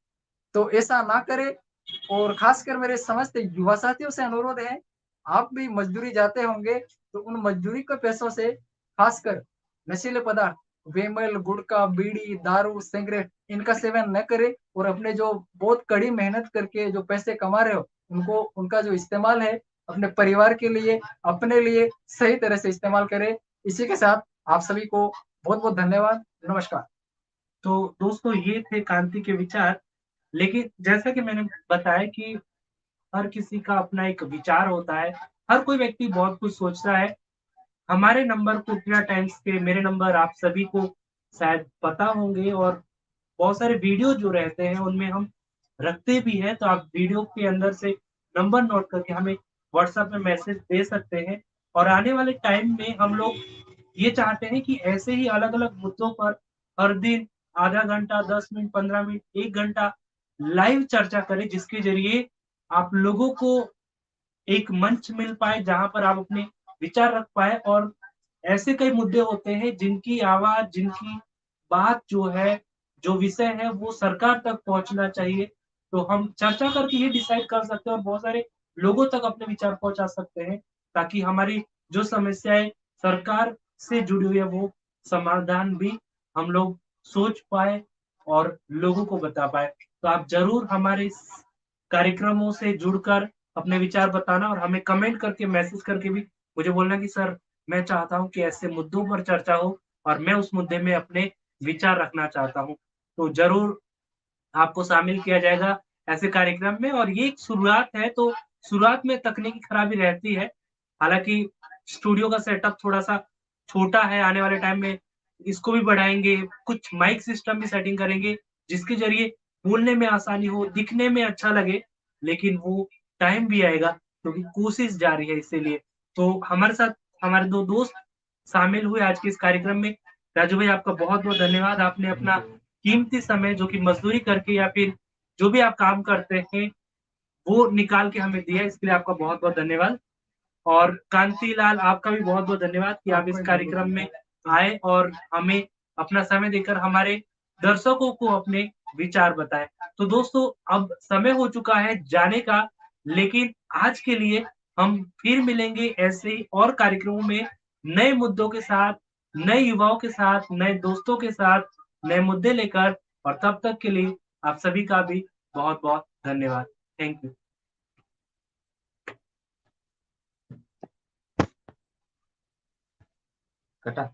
तो ऐसा ना करें और ख़ासकर मेरे समस्त युवा साथियों से अनुरोध है, आप भी मज़दूरी जाते होंगे, तो उन मज़दूरी के पैसों से ख़ासकर नशीले पदार्थ, वेमल, गुटखा, बीड़ी, दारू, सिगरेट इनका सेवन न करें और अपने जो बहुत कड़ी मेहनत करके जो पैसे कमा रहे हो, उनका जो इस्तेमाल है, अपने परिवार के लिए, अपने लिए सही तरह से इस्तेमाल करें। इसी के साथ आप सभी को बहुत-बहुत धन्यवाद। नमस्कार। तो दोस्तों ये थे कांति के विचार। लेकिन जैसा कि मैंने बताया कि हर किसी का अपना एक विचार होता है, हर कोई व्यक्ति बहुत कुछ सोचता है। हमारे नंबर कुटिया टाइम्स के मेरे नंबर आप सभी को शायद पता होंगे और बहुत सारे वीडियो जो रहते हैं उनमें हम रखते भी हैं, तो आप वीडियो के अंदर से नंबर नोट करके हमें व्हाट्सएप में मैसेज दे सकते हैं। और आने वाले टाइम में हम लोग ये चाहते हैं कि ऐसे ही अलग-अलग मुद्दों पर हर दिन आधा घंटा, 10 मिनट, 15 मिनट, 1 घंटा लाइव चर्चा करें, जिसके ज़रिए आप लोगों को एक मंच मिल पाए जहाँ पर आप अपने विचार रख पाएँ। और ऐसे कई मुद्दे होते हैं जिनकी आवाज़, जिनकी बात जो है, जो विषय है वो सरकार तक पहुँचना चाहिए। तो हम चर्चा करके ये डिसाइड कर सकते हैं और बहुत सारे लोगों तक अपने विचार पहुँचा सकते हैं, ताकि हमारी जो समस्याएँ सरकार से जुड़ी हुई है वो समाधान भी हम लोग सोच पाएँ और लोगों को बता पाएँ। तो आप ज़रूर हमारे इस कार्यक्रमों से जुड़कर अपने विचार बताना और हमें कमेंट करके, मैसेज करके भी मुझे बोलना कि सर मैं चाहता हूँ कि ऐसे मुद्दों पर चर्चा हो और मैं उस मुद्दे में अपने विचार रखना चाहता हूँ। तो ज़रूर आपको शामिल किया जाएगा ऐसे कार्यक्रम में। और ये एक शुरुआत है, तो शुरुआत में तकनीकी खराबी रहती है। हालाँकि स्टूडियो का सेटअप थोड़ा-सा छोटा है, आने वाले टाइम में इसको भी बढ़ाएँगे, कुछ माइक सिस्टम भी सेटिंग करेंगे, जिसके ज़रिए बोलने में आसानी हो, दिखने में अच्छा लगे, लेकिन वो टाइम भी आएगा क्योंकि कोशिश जारी है इसीलिए। तो हमारे साथ हमारे 2 दोस्त शामिल हुए आज के इस कार्यक्रम में। राजू भाई आपका बहुत-बहुत धन्यवाद। आपने अपना कीमती समय जो कि मज़दूरी करके या फिर जो भी आप काम करते हैं, वो निकाल के हमें दिया, इसके लिए आपका बहुत-बहुत धन्यवाद। और कांति लाल आपका भी बहुत-बहुत धन्यवाद कि आप इस कार्यक्रम में आए और हमें अपना समय देकर हमारे दर्शकों को अपने विचार बताएँ। तो दोस्तों अब समय हो चुका है जाने का, लेकिन आज के लिए हम फिर मिलेंगे ऐसे ही और कार्यक्रमों में नए मुद्दों के साथ, नए युवाओं के साथ, नए दोस्तों के साथ, नए मुद्दे लेकर। और तब तक के लिए आप सभी का भी बहुत-बहुत धन्यवाद। Thank you. कटा।